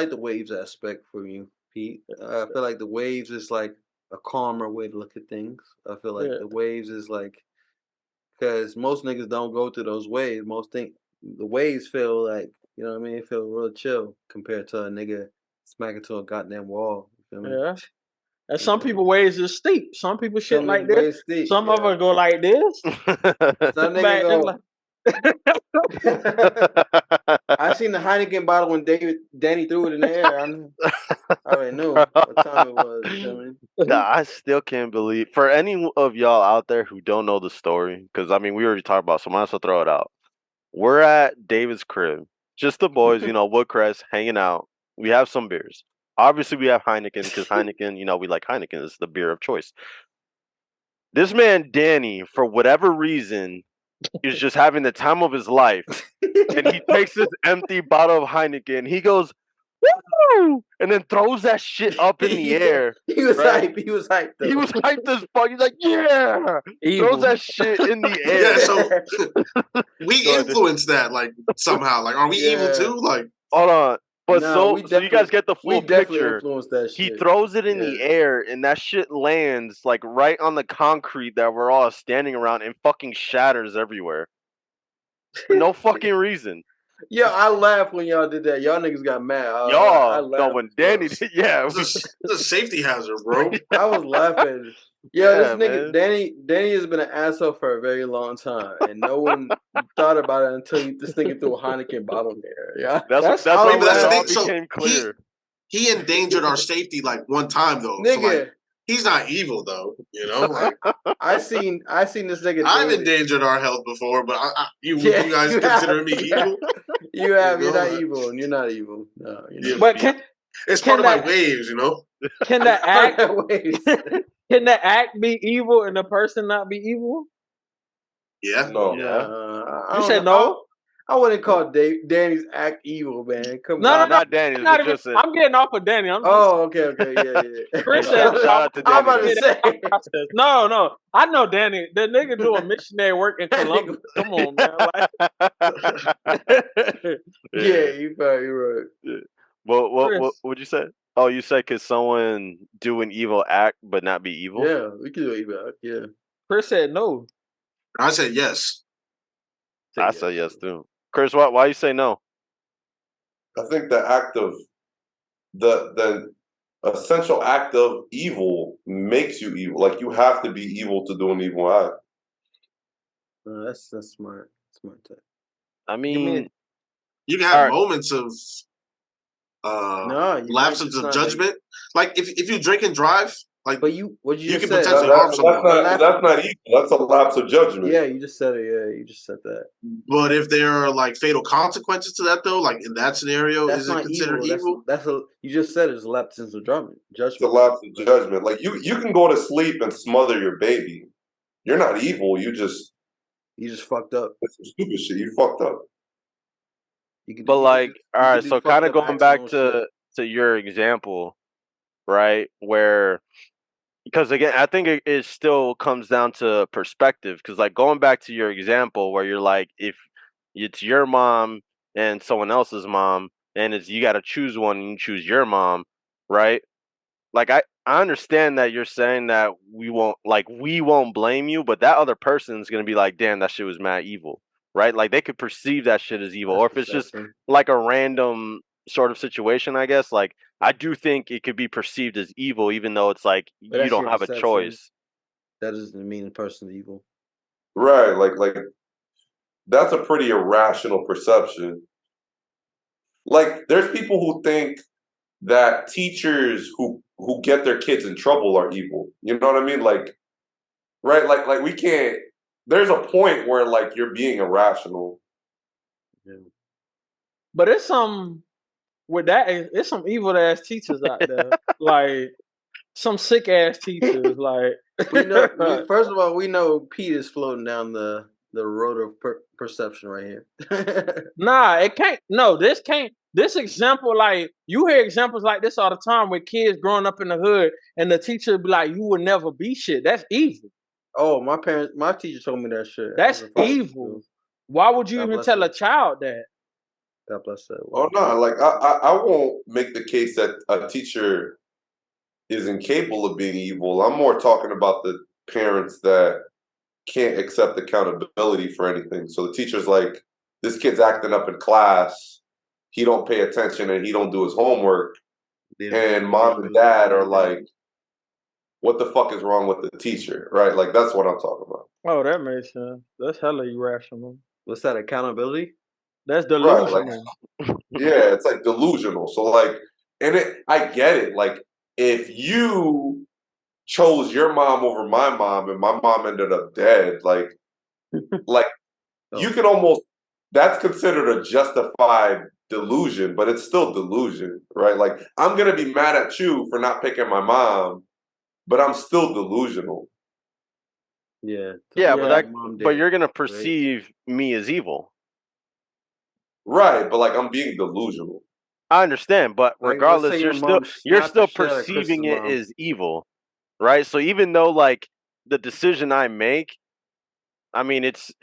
the waves aspect for you, Pete. I feel like the waves is like a calmer way to look at things. I feel like yeah, the waves is like because most niggas don't go through those waves. Most think the waves feel like you know what I mean. It feel real chill compared to a nigga smacking to a goddamn wall. You feel me? yeah. And some Yeah. people ways is steep. Some people shit Some like niggas this. waves steep. Some of Yeah. them go like this. Some nigga Back, it's go. like I seen the Heineken bottle when Danny threw it in the air. I already knew what time it was. You feel me? Nah, I still can't believe for any of y'all out there who don't know the story, because I mean we already talked about, it, so might as well throw it out. We're at David's crib, just the boys, Woodcrest, hanging out. We have some beers. Obviously, we have Heineken because Heineken, we like Heineken. It's the beer of choice. This man Danny, for whatever reason, is just having the time of his life, and he takes this empty bottle of Heineken. He goes, "Woo!" and then throws that shit up in the air. He was right? hype. He was hyped. He was hyped as fuck. He's like, "Yeah!" evil. Throws that shit in the air. Yeah, so we Go ahead. influence that like somehow. Like, are we evil too? Like, Hold on. But Nah, so we you guys definitely- get the We full definitely picture. influenced that He shit. throws it in the Yeah. air, and that shit lands like right on the concrete that we're all standing around, and fucking shatters everywhere for no fucking reason. Yeah, I laughed when y'all did that. Y'all niggas got mad. I Y'all, laughed. no, when Danny did, yeah, it's a safety hazard, bro. I was laughing. Yeah, This nigga man. Danny has been an asshole for a very long time, and no one thought about it until this nigga threw a Heineken bottle there. Yeah, That's I when was it all laughing. So became clear. he endangered our safety like one time though. So Nigga, like, he's not evil though. Like I seen this nigga. I've David. endangered our health before, but you Yeah, guys you consider have. me evil? You have. You're know, not like- evil, and you're not evil. No, you're Yeah, not. But can It's part of my that- waves, can the act Ways. can the act be evil and the person not be evil? Yeah. No. Yeah. I You don't said know. no. I wouldn't call Danny's act evil, man. Come No, on. no, no. Not Danny. Not But even, just I'm getting off of Danny. I'm just Oh, okay, yeah. Chris shout said out to I'm Danny. about to then. say. process. No. I know Danny. The nigga doing missionary work in Colombia. Come on, man. Like, Yeah, you probably right. What Chris. would you say? Oh, you said could someone do an evil act but not be evil? Yeah, we can do it back. Yeah. Chris said no. I said yes. I say yes too. Chris, why you say no? I think the act of the essential act of evil makes you evil. Like you have to be evil to do an evil act. That's smart. Smart tech. I mean, You can have Alright. moments of No, lapses of judgment. Like if you drink and drive, like But you, what you You just can said? potentially harm someone. That's not evil. That's a lapse of judgment. Yeah, you just said it. Yeah, you just said that. but if there are like fatal consequences to that though, like in that scenario, That's is it not considered evil? That's you just said it's a lapse of judgment. It's a lapse of judgment. Like you can go to sleep and smother your baby. You're not evil. You just fucked up. it's some stupid shit. You fucked up. but like, all right, do so fucked kind of up going back accidental to your example, right? Where because again, I think it still comes down to perspective. Because like going back to your example, where you're like, if it's your mom and someone else's mom, and it's you got to choose one, and you choose your mom, right? Like I understand that you're saying that we won't blame you, but that other person's gonna be like, damn, that shit was mad evil, right? Like they could perceive that shit as evil, That's or if it's just perception. like a random sort of situation, I guess. Like I do think it could be perceived as evil, even though it's like But you that's don't your have a perception. choice. That doesn't mean the person's evil. Right. Like that's a pretty irrational perception. Like there's people who think that teachers who get their kids in trouble are evil. You know what I mean? Like, right? Like we can't. There's a point where like you're being irrational. Yeah. But it's some with that. It's some evil ass teachers out there, like some sick ass teachers. Like We know. First of all, we know Pete is floating down the road of perception right here. Nah, it can't. No, this can't. This example, like you hear examples like this all the time with kids growing up in the hood, and the teacher be like, "You will never be shit." That's evil. Oh, my teacher told me that shit. That's evil. Why would you even tell a child that? God bless that. Oh no, like I won't make the case that a teacher is incapable of being evil. I'm more talking about the parents that can't accept accountability for anything. So the teacher's like, this kid's acting up in class, he don't pay attention and he don't do his homework. And mom and dad are like, what the fuck is wrong with the teacher? Right? Like that's what I'm talking about. Oh, that makes sense. That's hella irrational. What's that, accountability? That's delusional. Right, like, yeah, it's like delusional. So like, and I get it. Like if you chose your mom over my mom and my mom ended up dead, like you can almost, that's considered a justified delusion, but it's still delusion, right? Like I'm gonna be mad at you for not picking my mom, but I'm still delusional. Yeah. Yeah, but you're gonna perceive me as evil. Right, but like I'm being delusional. I understand, but Like, regardless, you're still perceiving it as evil, right? So even though like the decision I make, I mean it's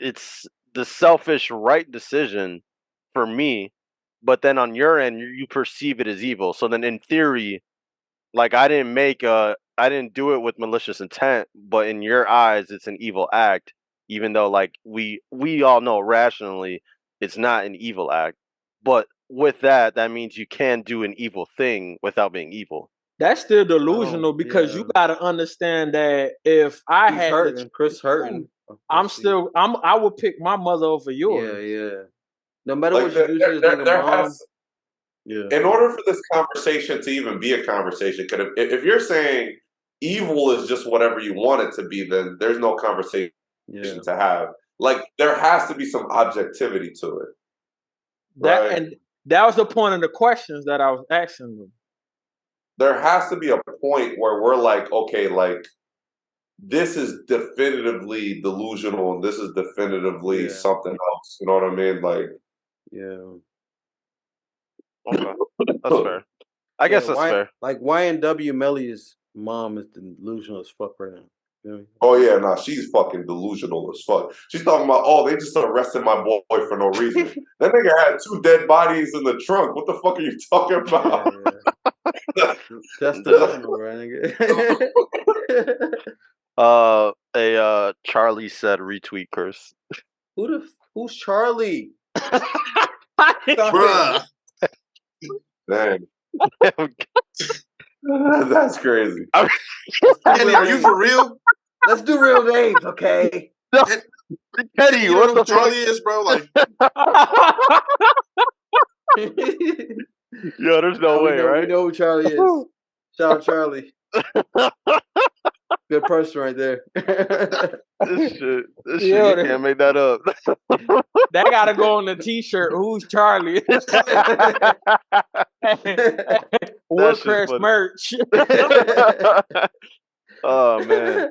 the selfish right decision for me, but then on your end you perceive it as evil. So then in theory, like I didn't do it with malicious intent, but in your eyes it's an evil act, even though like we all know rationally it's not an evil act. But with that means you can do an evil thing without being evil. That's still delusional because you gotta understand that if I He's had hurting, Chris hurting, I would pick my mother over yours. Yeah. No matter like what you do to this nigga mom. In order for this conversation to even be a conversation, if you're saying evil is just whatever you want it to be, then there's no conversation to have. Like there has to be some objectivity to it. And that was the point of the questions that I was asking them. There has to be a point where we're like, okay, like this is definitively delusional and this is definitively something else. You know what I mean? Like, okay, that's fair. I guess that's fair. Like YNW Melly's mom is delusional as fuck right now. You know? Oh yeah, nah, she's fucking delusional as fuck. She's talking about, oh, they just arrested my boy for no reason. That nigga had 2 dead bodies in the trunk. What the fuck are you talking about? That's delusional, right, nigga? Charlie said retweet curse. Who's Charlie? Bruh. Dang. That's crazy. Kenny, are you for real? Let's do real names, okay? Kenny, what the Charlie is, bro? Like, yo, there's no way, right? We know who Charlie is. Shout out Charlie. Good person right there. This shit, you can't make that up. That gotta go on the t-shirt. Who's Charlie? Woodcrest merch. Oh man.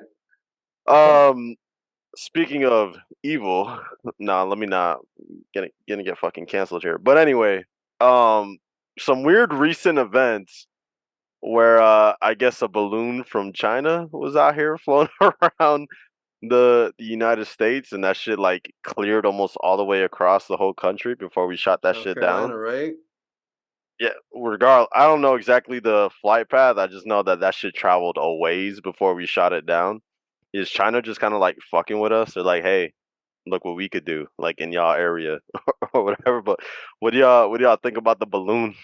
Speaking of evil, let me not gonna get fucking canceled here. But anyway, some weird recent events where I guess a balloon from China was out here floating around the United States, and that shit like cleared almost all the way across the whole country before we shot that shit down. Right? Yeah, regardless, I don't know exactly the flight path. I just know that shit traveled a ways before we shot it down. Is China just kind of like fucking with us? They're like, hey, look what we could do, like in y'all area or whatever. But what do y'all think about the balloon?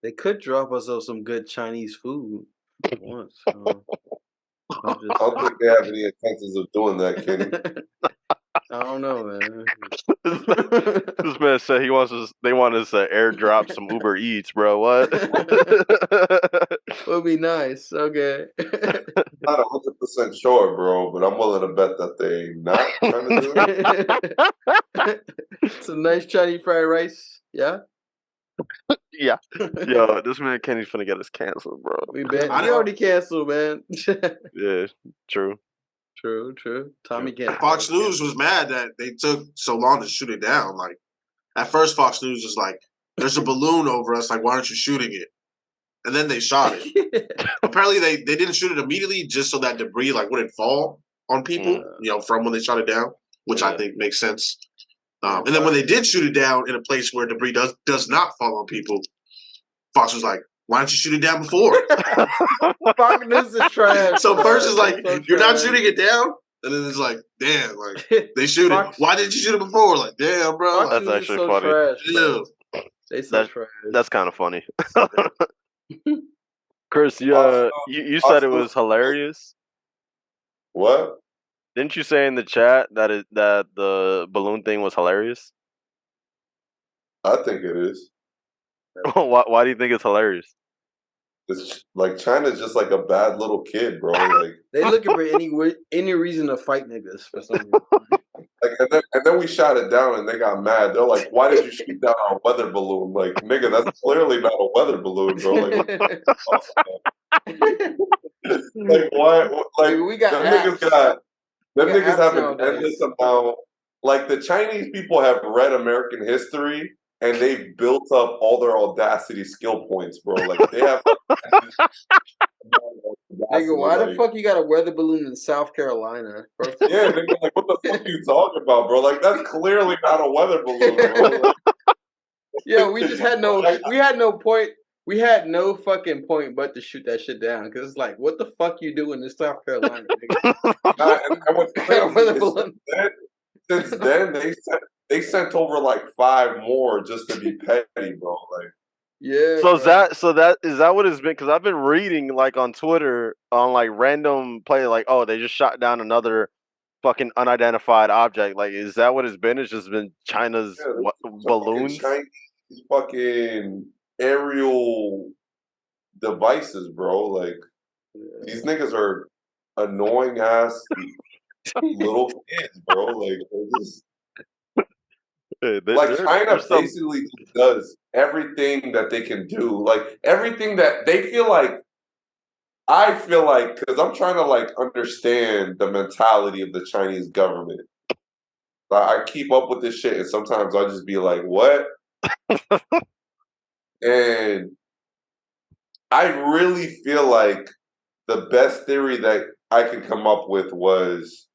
They could drop us off some good Chinese food once. I don't think they have any intentions of doing that, Kenny. I don't know, man. This man said they want us to airdrop some Uber Eats, bro. What? Would be nice. Okay. Not 100% sure, bro, but I'm willing to bet that they not trying to do it. Some nice Chinese fried rice. Yeah. Yeah. Yo, this man Kenny's finna get us canceled, bro. We already canceled, man. Yeah, true. True. Tommy can't. Fox News was mad that they took so long to shoot it down. Like, at first, Fox News was like, "There's a balloon over us. Like, why aren't you shooting it?" And then they shot it. Apparently, they didn't shoot it immediately just so that debris like wouldn't fall on people. From when they shot it down, which I think makes sense. And then when they did shoot it down in a place where debris does not fall on people, Fox was like, "Why don't you shoot it down before?" Fox News is trash. So first it's like, So "You're not trash. shooting it down," and then it's like, "Damn, like they shoot it. Why didn't you shoot it before?" Like, "Damn, bro." Fox Like, That's News is actually so funny. Trash, yeah. They so trash. That's kind of funny. Chris, you said it was hilarious. What? Didn't you say in the chat that the balloon thing was hilarious? I think it is. Why do you think it's hilarious? It's like China's just like a bad little kid, bro. Like They looking for any reason to fight niggas for some reason. and then we shot it down and they got mad. They're like, "Why did you shoot down our weather balloon?" Like, nigga, that's clearly not a weather balloon, bro. Like why? Like we got them niggas have an nowadays. endless amount. Like the Chinese people have read American history and they've built up all their audacity skill points, bro. Like they have. Nigga, why the fuck you got a weather balloon in South Carolina? Yeah, nigga, like what the fuck are you talking about, bro? Like that's clearly not a weather balloon, bro. Like, yeah, we just had no point. We had no fucking point but to shoot that shit down because it's like, what the fuck you doing in South Carolina, nigga? and what's crazy is since then they sent over like 5 more just to be petty, bro. Like, yeah. So is that what it's been? Because I've been reading like on Twitter on like random play like, oh, they just shot down another fucking unidentified object. Like, is that what it's been? It's just been China's balloons. Chinese fucking aerial devices, bro. Like these niggas are annoying ass little kids, bro. Like China basically does everything that they can do, like everything that they feel like. I feel like because I'm trying to like understand the mentality of the Chinese government. I keep up with this shit, and sometimes I just be like, "What?" And I really feel like the best theory that I could come up with was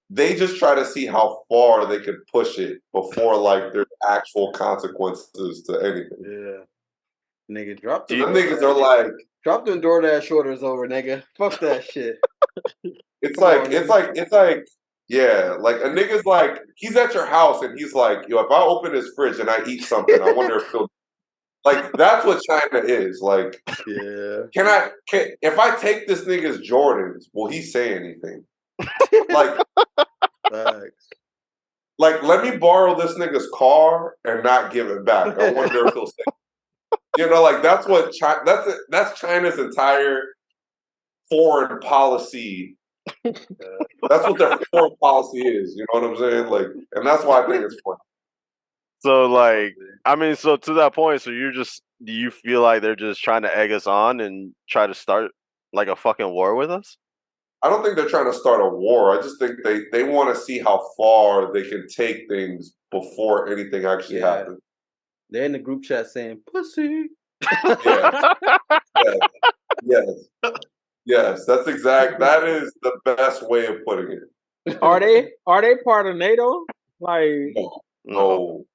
they just try to see how far they could push it before like there's actual consequences to anything. Yeah. Nigga, drop the Them niggas are like drop them DoorDash orders over, nigga. Fuck that shit. it's like yeah, like a nigga's like he's at your house and he's like, yo, if I open his fridge and I eat something, I wonder if he'll like that's what China is. Like yeah. If I take this nigga's Jordans, will he say anything? Like Thanks. Like, let me borrow this nigga's car and not give it back. I wonder if he'll say, like that's what that's China's entire foreign policy. That's what their foreign policy is. You know what I'm saying? Like, and that's why I think it's funny. So, like, I mean, so to that point, so do you feel like they're just trying to egg us on and try to start like a fucking war with us? I don't think they're trying to start a war. I just think they want to see how far they can take things before anything actually happens. They're in the group chat saying "pussy." Yes. That's exact. That is the best way of putting it. Are they part of NATO? Like no.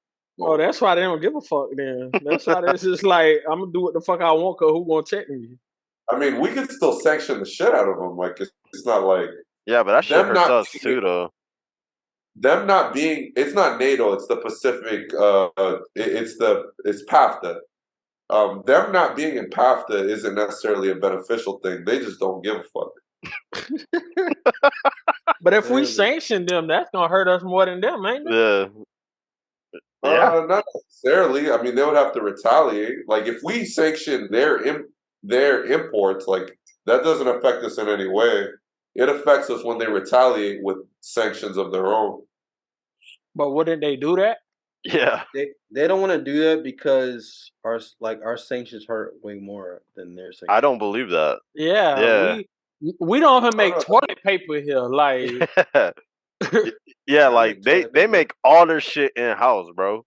Oh, that's why they don't give a fuck. Then that's why they're just like, I'm gonna do what the fuck I want. Cause who gonna check me? I mean, we could still sanction the shit out of them. Like it's not like but that shit hurts us too, though. Them not being, it's not NATO. It's the Pacific. It's PAFTA. Them not being in PAFTA isn't necessarily a beneficial thing. They just don't give a fuck. But if we Clearly. sanction them, that's gonna hurt us more than them, ain't it? Yeah. Yeah. Not necessarily. I mean, they would have to retaliate. Like if we sanction their imports, like that doesn't affect us in any way. It affects us when they retaliate with sanctions of their own. But wouldn't they do that? Yeah. They don't want to do that because our sanctions hurt way more than their sanctions. I don't believe that. Yeah. We don't even make toilet paper here. Like yeah, I like make they toilet paper. make all their shit in house, bro.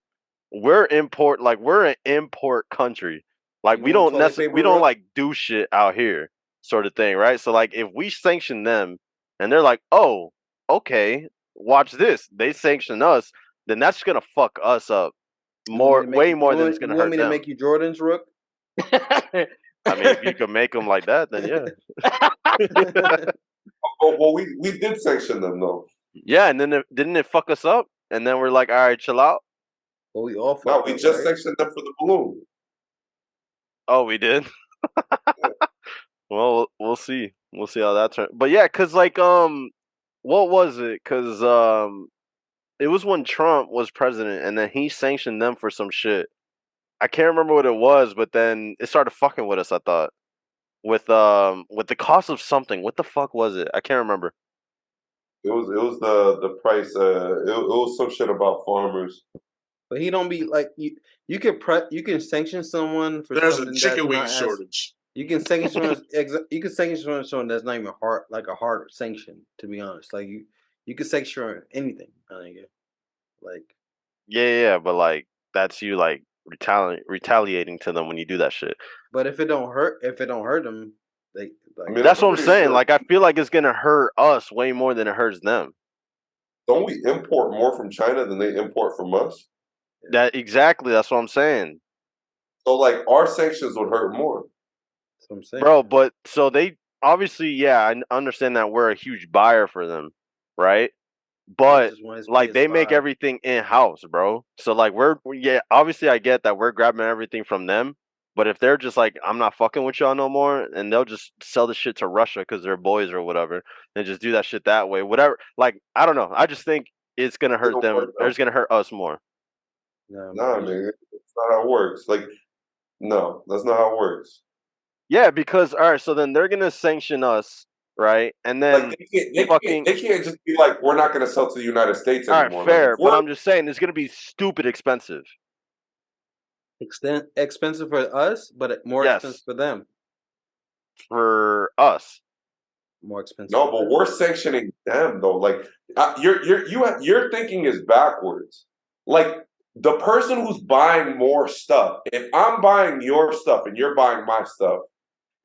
We're an import country. Like You we want don't toilet paper, we don't bro? like do shit out here, sort of thing, right? So like if we sanction them and they're like, oh, okay, watch this, they sanction us, then that's gonna fuck us up way more than it's gonna You want hurt me to them. make you Jordans, Rook? I mean, if you could make them like that, then yeah. Well, we did sanction them though. Yeah, and then didn't it fuck us up? And then we're like, all right, chill out. Well, we all No, fucked we up, just right? sanctioned them for the balloon. Oh, we did. Well, we'll see. We'll see how that turns. But yeah, cause like what was it? Cause it was when Trump was president, and then he sanctioned them for some shit. I can't remember what it was, but then it started fucking with us. I thought with the cost of something. What the fuck was it? I can't remember. It was the price. It was some shit about farmers. But he don't be like you. You can sanction someone for There's something a chicken that's wing not as shortage. you can sanction someone. You can sanction someone that's not even hard, like a hard sanction. To be honest, like you can sanction anything. I think, like Yeah, but like that's you like retaliating to them when you do that shit. but if it don't hurt them, they like. I mean, That's I'm what I'm pretty saying. sure- Like I feel like it's gonna hurt us way more than it hurts them. Don't we import more from China than they import from us? That's what I'm saying. So like our sanctions would hurt more. That's what I'm saying, Bro, but so they obviously, yeah, I understand that we're a huge buyer for them, right? But just want his like they make PS5. everything in house, bro. So like yeah, obviously I get that we're grabbing everything from them. But if they're just like, I'm not fucking with y'all no more, and they'll just sell the shit to Russia because they're boys or whatever, and just do that shit that way, whatever. Like I don't know. I just think it's gonna hurt It'll them. work Or it's gonna hurt us more. Nah, man, it's not how it works. Like, no, that's not how it works. Yeah, because all right, so then they're gonna sanction us, right? And then Like they can't just be like, we're not going to sell to the United States all right, anymore. fair, Like, but I'm just saying it's gonna be stupid expensive. Expensive for us, but more Yes. expensive for them. For us. More expensive. no, but we're sanctioning them though. Like, your thinking is backwards. Like the person who's buying more stuff. If I'm buying your stuff and you're buying my stuff,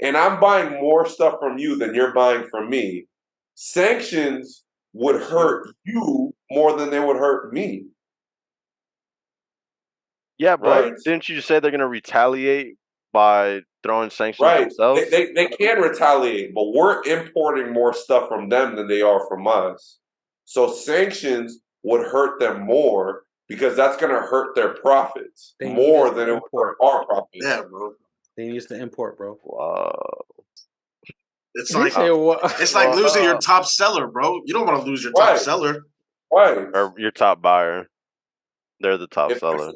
and I'm buying more stuff from you than you're buying from me, sanctions would hurt you more than they would hurt me. Yeah, but Right? didn't you just say they're gonna retaliate by throwing sanctions Right. themselves? They can retaliate, but we're importing more stuff from them than they are from us. So sanctions would hurt them more because that's going to hurt their profits They more need to than it would import. hurt our profits. Yeah, bro. They used to import, bro. Wow. It's He like said what? it's like losing your top seller, bro. You don't want to lose your top Right. seller. Right. Or your top buyer. They're the top If- seller.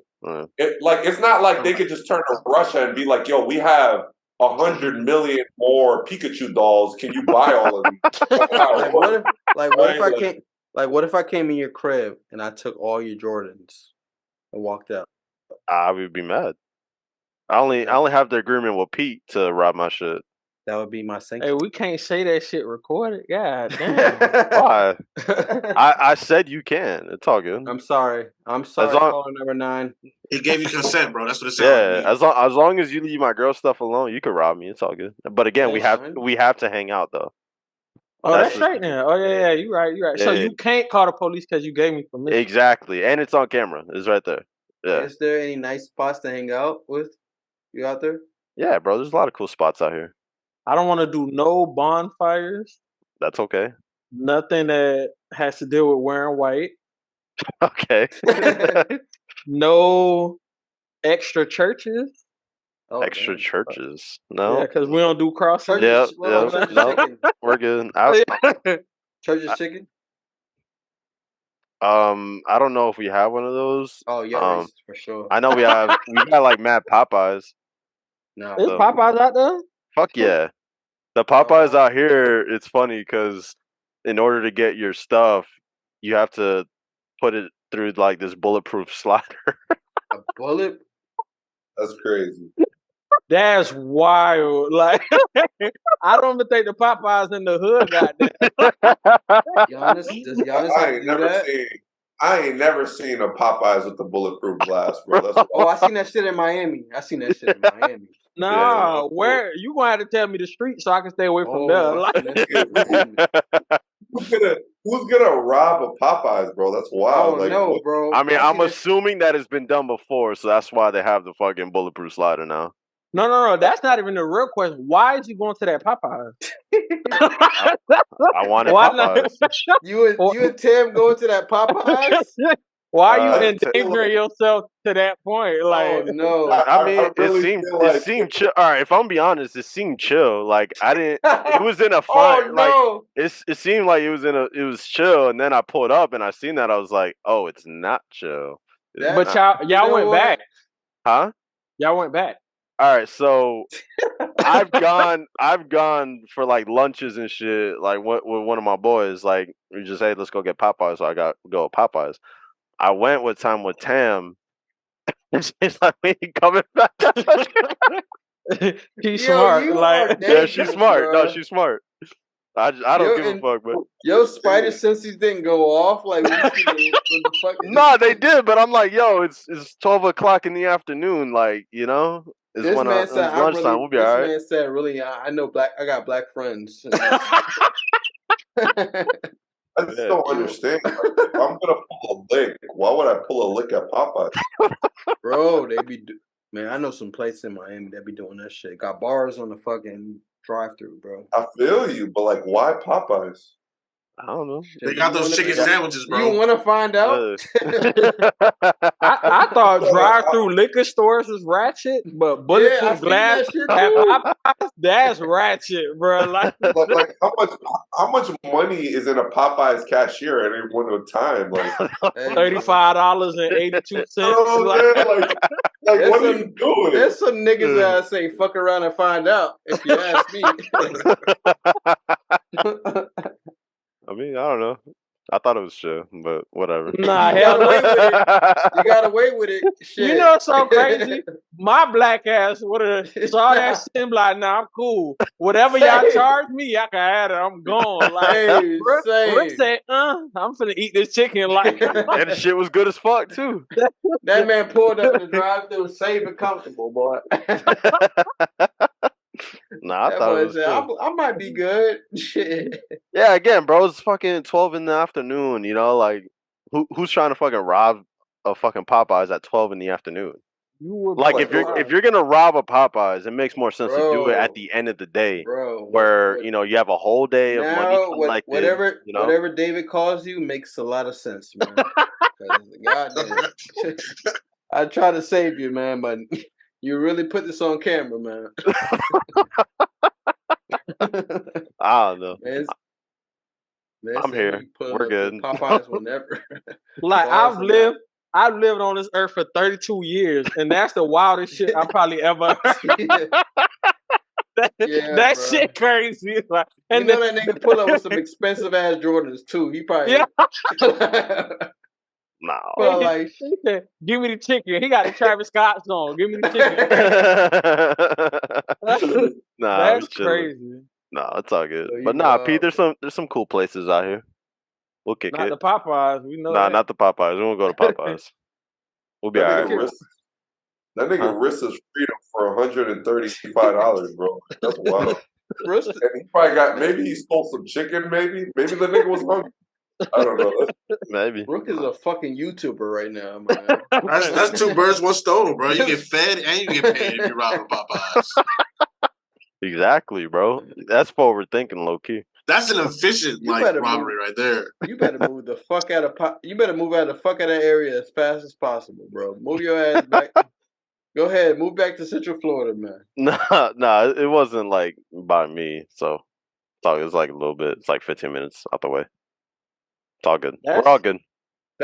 It's not like they could just turn to Russia and be like, yo, we have 100 million more Pikachu dolls. Can you buy all of them? That's how it works. What if I came in your crib and I took all your Jordans and walked out? I would be mad. I only have the agreement with Pete to rob my shit. That would be my sanction. Hey, we can't say that shit recorded. God damn. Why? I said you can. It's all good. I'm sorry. long- Caller number 9. He gave you consent, bro. That's what it sounds Yeah, like. as long as you leave my girl stuff alone, you can rob me. It's all good. But again, That's we fine. have to hang out though. Oh, That's that's the- right now. Oh yeah, you right. So Yeah. you can't call the police because you gave me permission. Exactly, and it's on camera. It's right there. Yeah, Is there any nice spots to hang out with? You out there? yeah, bro. There's a lot of cool spots out here. I don't want to do no bonfires. That's okay. Nothing that has to deal with wearing white. Okay. No extra churches. Oh, Extra damn. churches. Yeah, No. because we don't do crosses. Church is- Yeah, well, yeah. church is No. chicken. We're good. Church is chicken. I don't know if we have one of those. Oh yeah, for sure. I know we got like mad Popeyes. No, Is Popeyes out there? Fuck yeah. The Popeyes out here, it's funny because in order to get your stuff, you have to put it through like this bulletproof slider. a bullet. That's crazy. That's wild. Like, I don't even think the Popeyes in the hood got that. Does Giannis have to do that? I ain't never seen a Popeyes with the bulletproof glass, bro. That's Oh, I seen that shit in Miami. Nah, where you gonna have to tell me the street so I can stay away from there. Like, who's gonna rob a Popeyes, bro? That's wild. Oh no, bro. I mean, I'm assuming that it's been done before, so that's why they have the fucking bulletproof slider now. No. That's not even the real question. Why is you going to that Popeyes? I wanted Popeyes. You and Tim going to that Popeyes? Why are you endangering yourself to that point? Like, oh no. I mean, it seemed chill. All right, if I'm be honest, it seemed chill. Like I didn't. It was in a fine. Oh no. Like it seemed like it was chill, and then I pulled up and I seen that I was like, oh, it's not chill. But y'all went back, huh? Y'all went back. All right, so I've gone for like lunches and shit, like with one of my boys. Like we just hey, let's go get Popeyes. So I got go with Popeyes. I went with Tam. And she's like, we ain't coming back. She's smart. Like, yeah, she's smart. Bro. No, she's smart. I don't give a fuck, but yo, spider senses didn't go off. Like, the fuck? No, they did, but I'm like, yo, it's 12 o'clock in the afternoon. Like, you know, it's this man said, lunchtime. Really, we'll be all right. This man said, really, I know I got black friends. I just don't understand. Like, if I'm gonna pull a lick, why would I pull a lick at Popeyes? Bro, man, I know some places in Miami that be doing that shit. Got bars on the fucking drive-thru, bro. I feel you, but like, why Popeyes? I don't know. They got those chicken sandwiches, bro. You want to find out? I thought drive-through liquor stores was ratchet, but bulletproof glass that's ratchet, bro. Like how much money is in a Popeyes cashier at any one time? Like $35.82. Like what are you doing? There's some niggas that say fuck around and find out. If you ask me. I mean, I don't know. I thought it was chill, but whatever. Nah, hell no. You got away with it. Shit. You know what's so crazy? My black ass would have saw that shit and be like, nah, I'm cool. Whatever y'all charge me, I can have it. I'm gone. Like, Rick said, I'm finna eat this chicken. Like, and the shit was good as fuck, too. That man pulled up in the drive-thru safe and comfortable, boy. Nah, I thought it was I might be good. Shit. Yeah, again, bro, it's fucking 12 in the afternoon, you know? Like, who's trying to fucking rob a fucking Popeyes at 12 in the afternoon? Like, if you're gonna rob a Popeyes, it makes more sense to do it at the end of the day, where you know you have a whole day of money collected. Whatever David calls you makes a lot of sense, man. Goddamn. I try to save you, man, but you really put this on camera, man. I don't know. I'm here. We're good. Popeyes will never. Like I've lived on this earth for 32 years, and that's the wildest shit I probably ever heard. That shit crazy. Like, and you know that nigga pull up with some expensive ass Jordans too. He probably No. Well, like, give me the chicken. He got the Travis Scott's on. Give me the chicken. Nah, that's crazy. No, it's all good. But nah, Pete, there's some cool places out here. We'll kick not it. Not the Popeyes. We know. Nah, not the Popeyes. We won't go to Popeyes. We'll be all right. That nigga risks his freedom for $135, bro. That's wild. And he probably maybe he stole some chicken. Maybe the nigga was hungry. I don't know. Maybe. Brooke is a fucking YouTuber right now, man. That's two birds, one stone, bro. You get fed and you get paid if you rob Popeyes. Exactly, bro. That's forward thinking, low key. That's an efficient robbery right there. You better move the fuck out of you better move out of the fuck out of that area as fast as possible, bro. Move your ass back. Go ahead, move back to Central Florida, man. Nah, it wasn't like by me, so it was like a little bit. It's like 15 minutes out the way. It's all good. We're all good.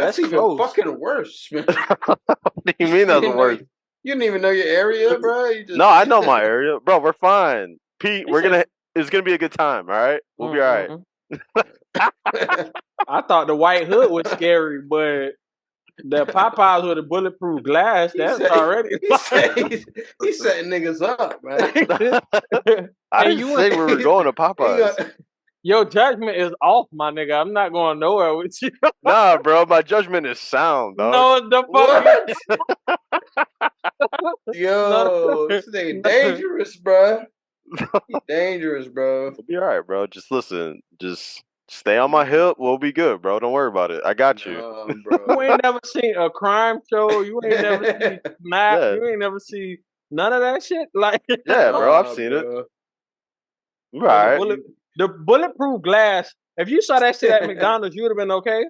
That's even close. fucking worse, man. What do you mean that's worse? You didn't even know your area, bro. You just... No, I know my area, bro. We're fine. Pete, He said- it's gonna be a good time. All right, we'll be all right. I thought the White Hood was scary, but the Popeyes with the bulletproof glass, that's already. He's setting niggas up, man. I And didn't say we were going to Popeyes. Your judgment is off, my nigga. I'm not going nowhere with you. Nah, bro, my judgment is sound, dog. No, the fuck. Yo, this nigga dangerous, bro. He dangerous, bro. We'll be all right, bro. Just listen. Just stay on my hip. We'll be good, bro. Don't worry about it. I got you. Bro. You ain't never seen a crime show. You ain't never seen Snap. Yeah. You ain't never seen none of that shit. Like, Yeah, bro. I've seen it. All right. The bulletproof glass. If you saw that shit at McDonald's, you would have been okay.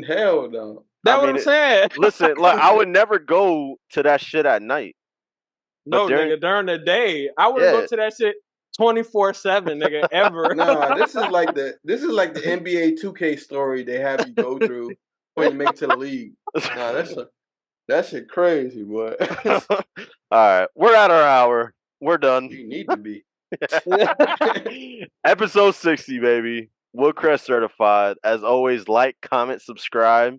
Hell no. That's what I'm saying. Listen, like I would never go to that shit at night. No, nigga, during the day, I would go to that shit 24/7, nigga, ever. Nah, this is like the NBA 2K story they have you go through when you make to the league. Nah, that shit crazy, boy. All right, we're at our hour. We're done. You need to be. Episode 60, baby. Woodcrest certified. As always, like, comment, subscribe.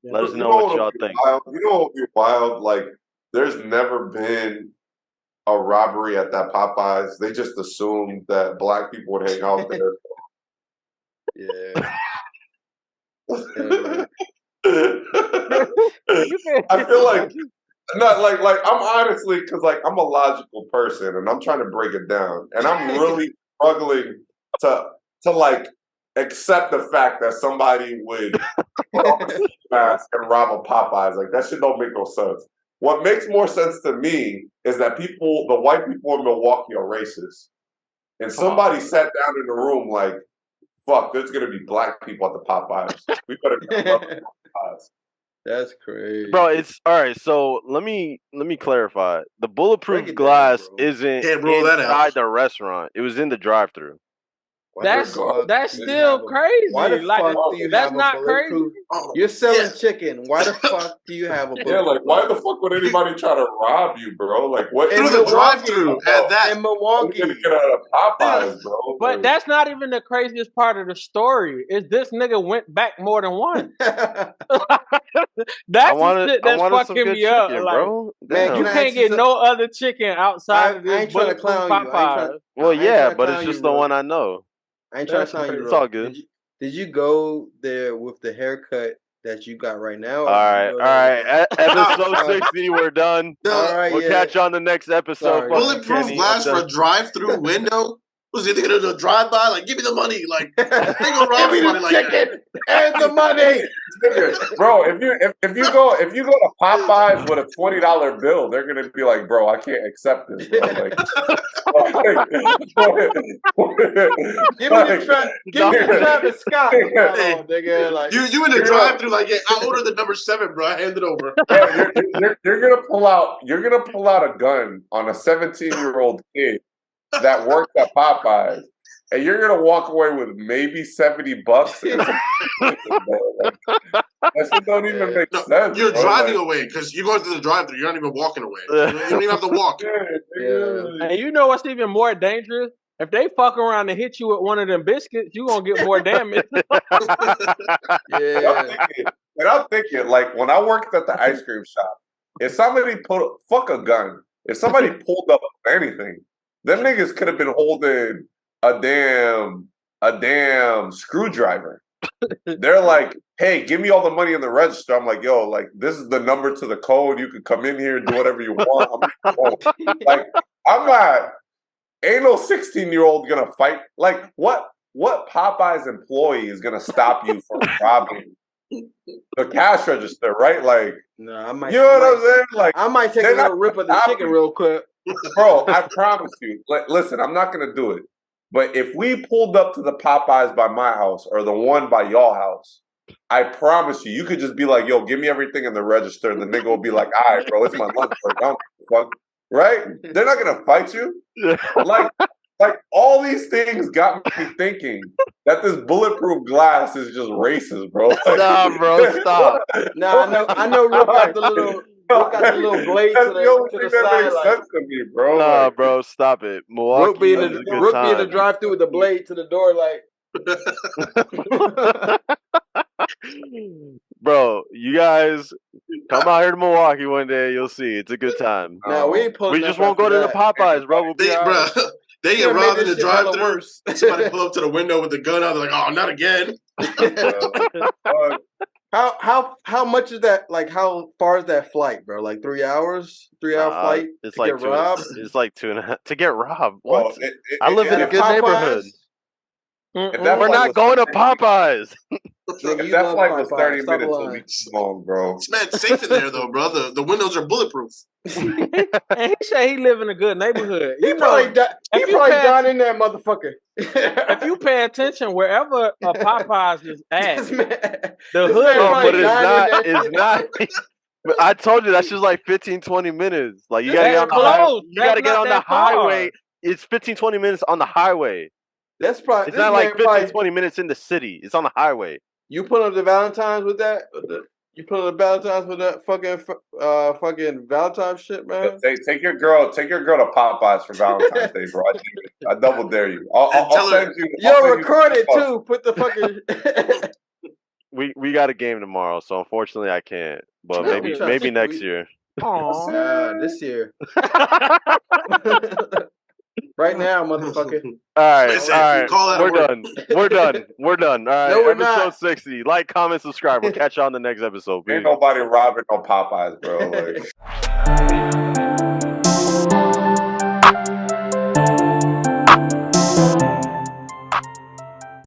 Let us know what y'all think. You know what would be wild? Like, there's never been a robbery at that Popeyes. They just assumed that black people would hang out there. Yeah. I feel like not like I'm honestly because like I'm a logical person and I'm trying to break it down and I'm really struggling to like accept the fact that somebody would put on a mask and rob a Popeyes. Like that shit don't make no sense. What makes more sense to me is that the white people in Milwaukee are racist. And somebody sat down in the room like, fuck, there's gonna be black people at the Popeyes. We better go to the Popeyes. That's crazy. Bro, it's all right. So let me clarify. The bulletproof glass isn't inside the restaurant. It was in the drive-thru. That's still crazy. Why the like, fuck do you that's have a not crazy. bulletproof? You're selling chicken. Why the fuck do you have a bulletproof? Yeah, like why the fuck would anybody try to rob you, bro? Like what? Through the drive-thru at that in Milwaukee. You're gonna get a Popeyes, bro. But that's not even the craziest part of the story. Is this nigga went back more than once? That's the shit that's fucking me up, chicken, like, bro. Man, you can't get no other chicken outside of this. I ain't trying to clown you. Well, yeah, but it's just the one I know. I ain't trying to clown you. It's all good. Did you go there with the haircut that you got right now? All right. Episode 60, we're done. All right, we'll catch you on the next episode. Bulletproof glass for a drive-through window? Was he thinking of a drive-by? Like, give me the money. Like, they go rob me like chicken and the money. Bro, if you go to Popeyes with a $20 bill, they're gonna be like, bro, I can't accept this. Bro. Like, give me the Travis Scott. Nigga, like, you in the drive-thru like, yeah, I ordered the number 7, bro. I hand it over. You're gonna pull out a gun on a 17-year-old kid that worked at Popeyes, and you're gonna walk away with maybe $70. That shit don't even make sense. You're driving away because you're going through the drive-thru. You're not even walking away. You don't even have to walk. And you know what's even more dangerous? If they fuck around and hit you with one of them biscuits, you gonna get more damage. And I'm thinking, like when I worked at the ice cream shop, if somebody fuck a gun, if somebody pulled up anything, them niggas could have been holding a damn screwdriver. They're like, hey, give me all the money in the register. I'm like, yo, like this is the number to the code. You can come in here, do whatever you want. I'm not. Ain't no 16-year-old gonna fight. Like what Popeyes employee is gonna stop you from robbing the cash register, right? Like, no, I might. You know what I'm saying? Like, I might take a little rip of the chicken real quick. Bro, I promise you. Like, listen, I'm not gonna do it. But if we pulled up to the Popeyes by my house or the one by y'all house, I promise you, you could just be like, yo, give me everything in the register. And the nigga will be like, all right, bro, it's my lunch break. I don't fuck. Right? They're not gonna fight you. Like, Like all these things got me thinking that this bulletproof glass is just racist, bro. Like, Nah, bro, stop. Nah, I know. Rook got the little blade That's to the only the thing that side, makes like sense to me, bro. Nah, Like, bro, stop it. Rook Milwaukee being is a good Rook being the time. drive-through with the blade to the door, like. Bro, you guys come out here to Milwaukee one day. You'll see. It's a good time. Nah, we ain't pulling We up just won't go after to the that. Popeyes, bro. We'll be all Bro, right. they Yeah, get made robbed in this the shit hella drive-thru. worse. Somebody pull up to the window with the gun out. They're like, "Oh, not again!" How much is that? Like, how far is that flight, bro? Like 3 hours? 3 hour flight It's to like get robbed? It's like 2.5 to get robbed. bro, What? I live in a At good Popeyes? neighborhood. if that We're flight not was going to 30 Popeyes. Nigga, if you that love flight was Popeyes. 30 Stop minutes, it'll lying. be too long, bro. This man's safe in there though, bro. The windows are bulletproof. And he said he live in a good neighborhood. He You know, probably if you died in that motherfucker. if you pay attention, wherever a Popeyes is at, This man, the this hood man No, probably but it's died not. in that It's shit. not. But I told you that's just like 15, 20 minutes. Like you gotta get on that's the highway. close. You gotta That's get not on the that far. highway. It's 15, 20 minutes on the highway. That's probably It's this not man like 15, probably. 20 minutes in the city. It's on the highway. You put up the Valentine's with that? You put up the Valentine's with that fucking Valentine's shit, man? Take your girl to Popeyes for Valentine's Day, bro. I double dare you. I'll tell her- send you. Yo, record it too. Put the fucking. We got a game tomorrow, so unfortunately I can't. But No, we trying maybe to- next year. Aw. This year. Right now, motherfucker. All Listen, right. call that at We're work. done. We're done. We're done. All right. No, we're Episode not. 60. Like, comment, subscribe. We'll catch you on the next episode. Ain't Peace. nobody robbing no Popeyes, bro. Like.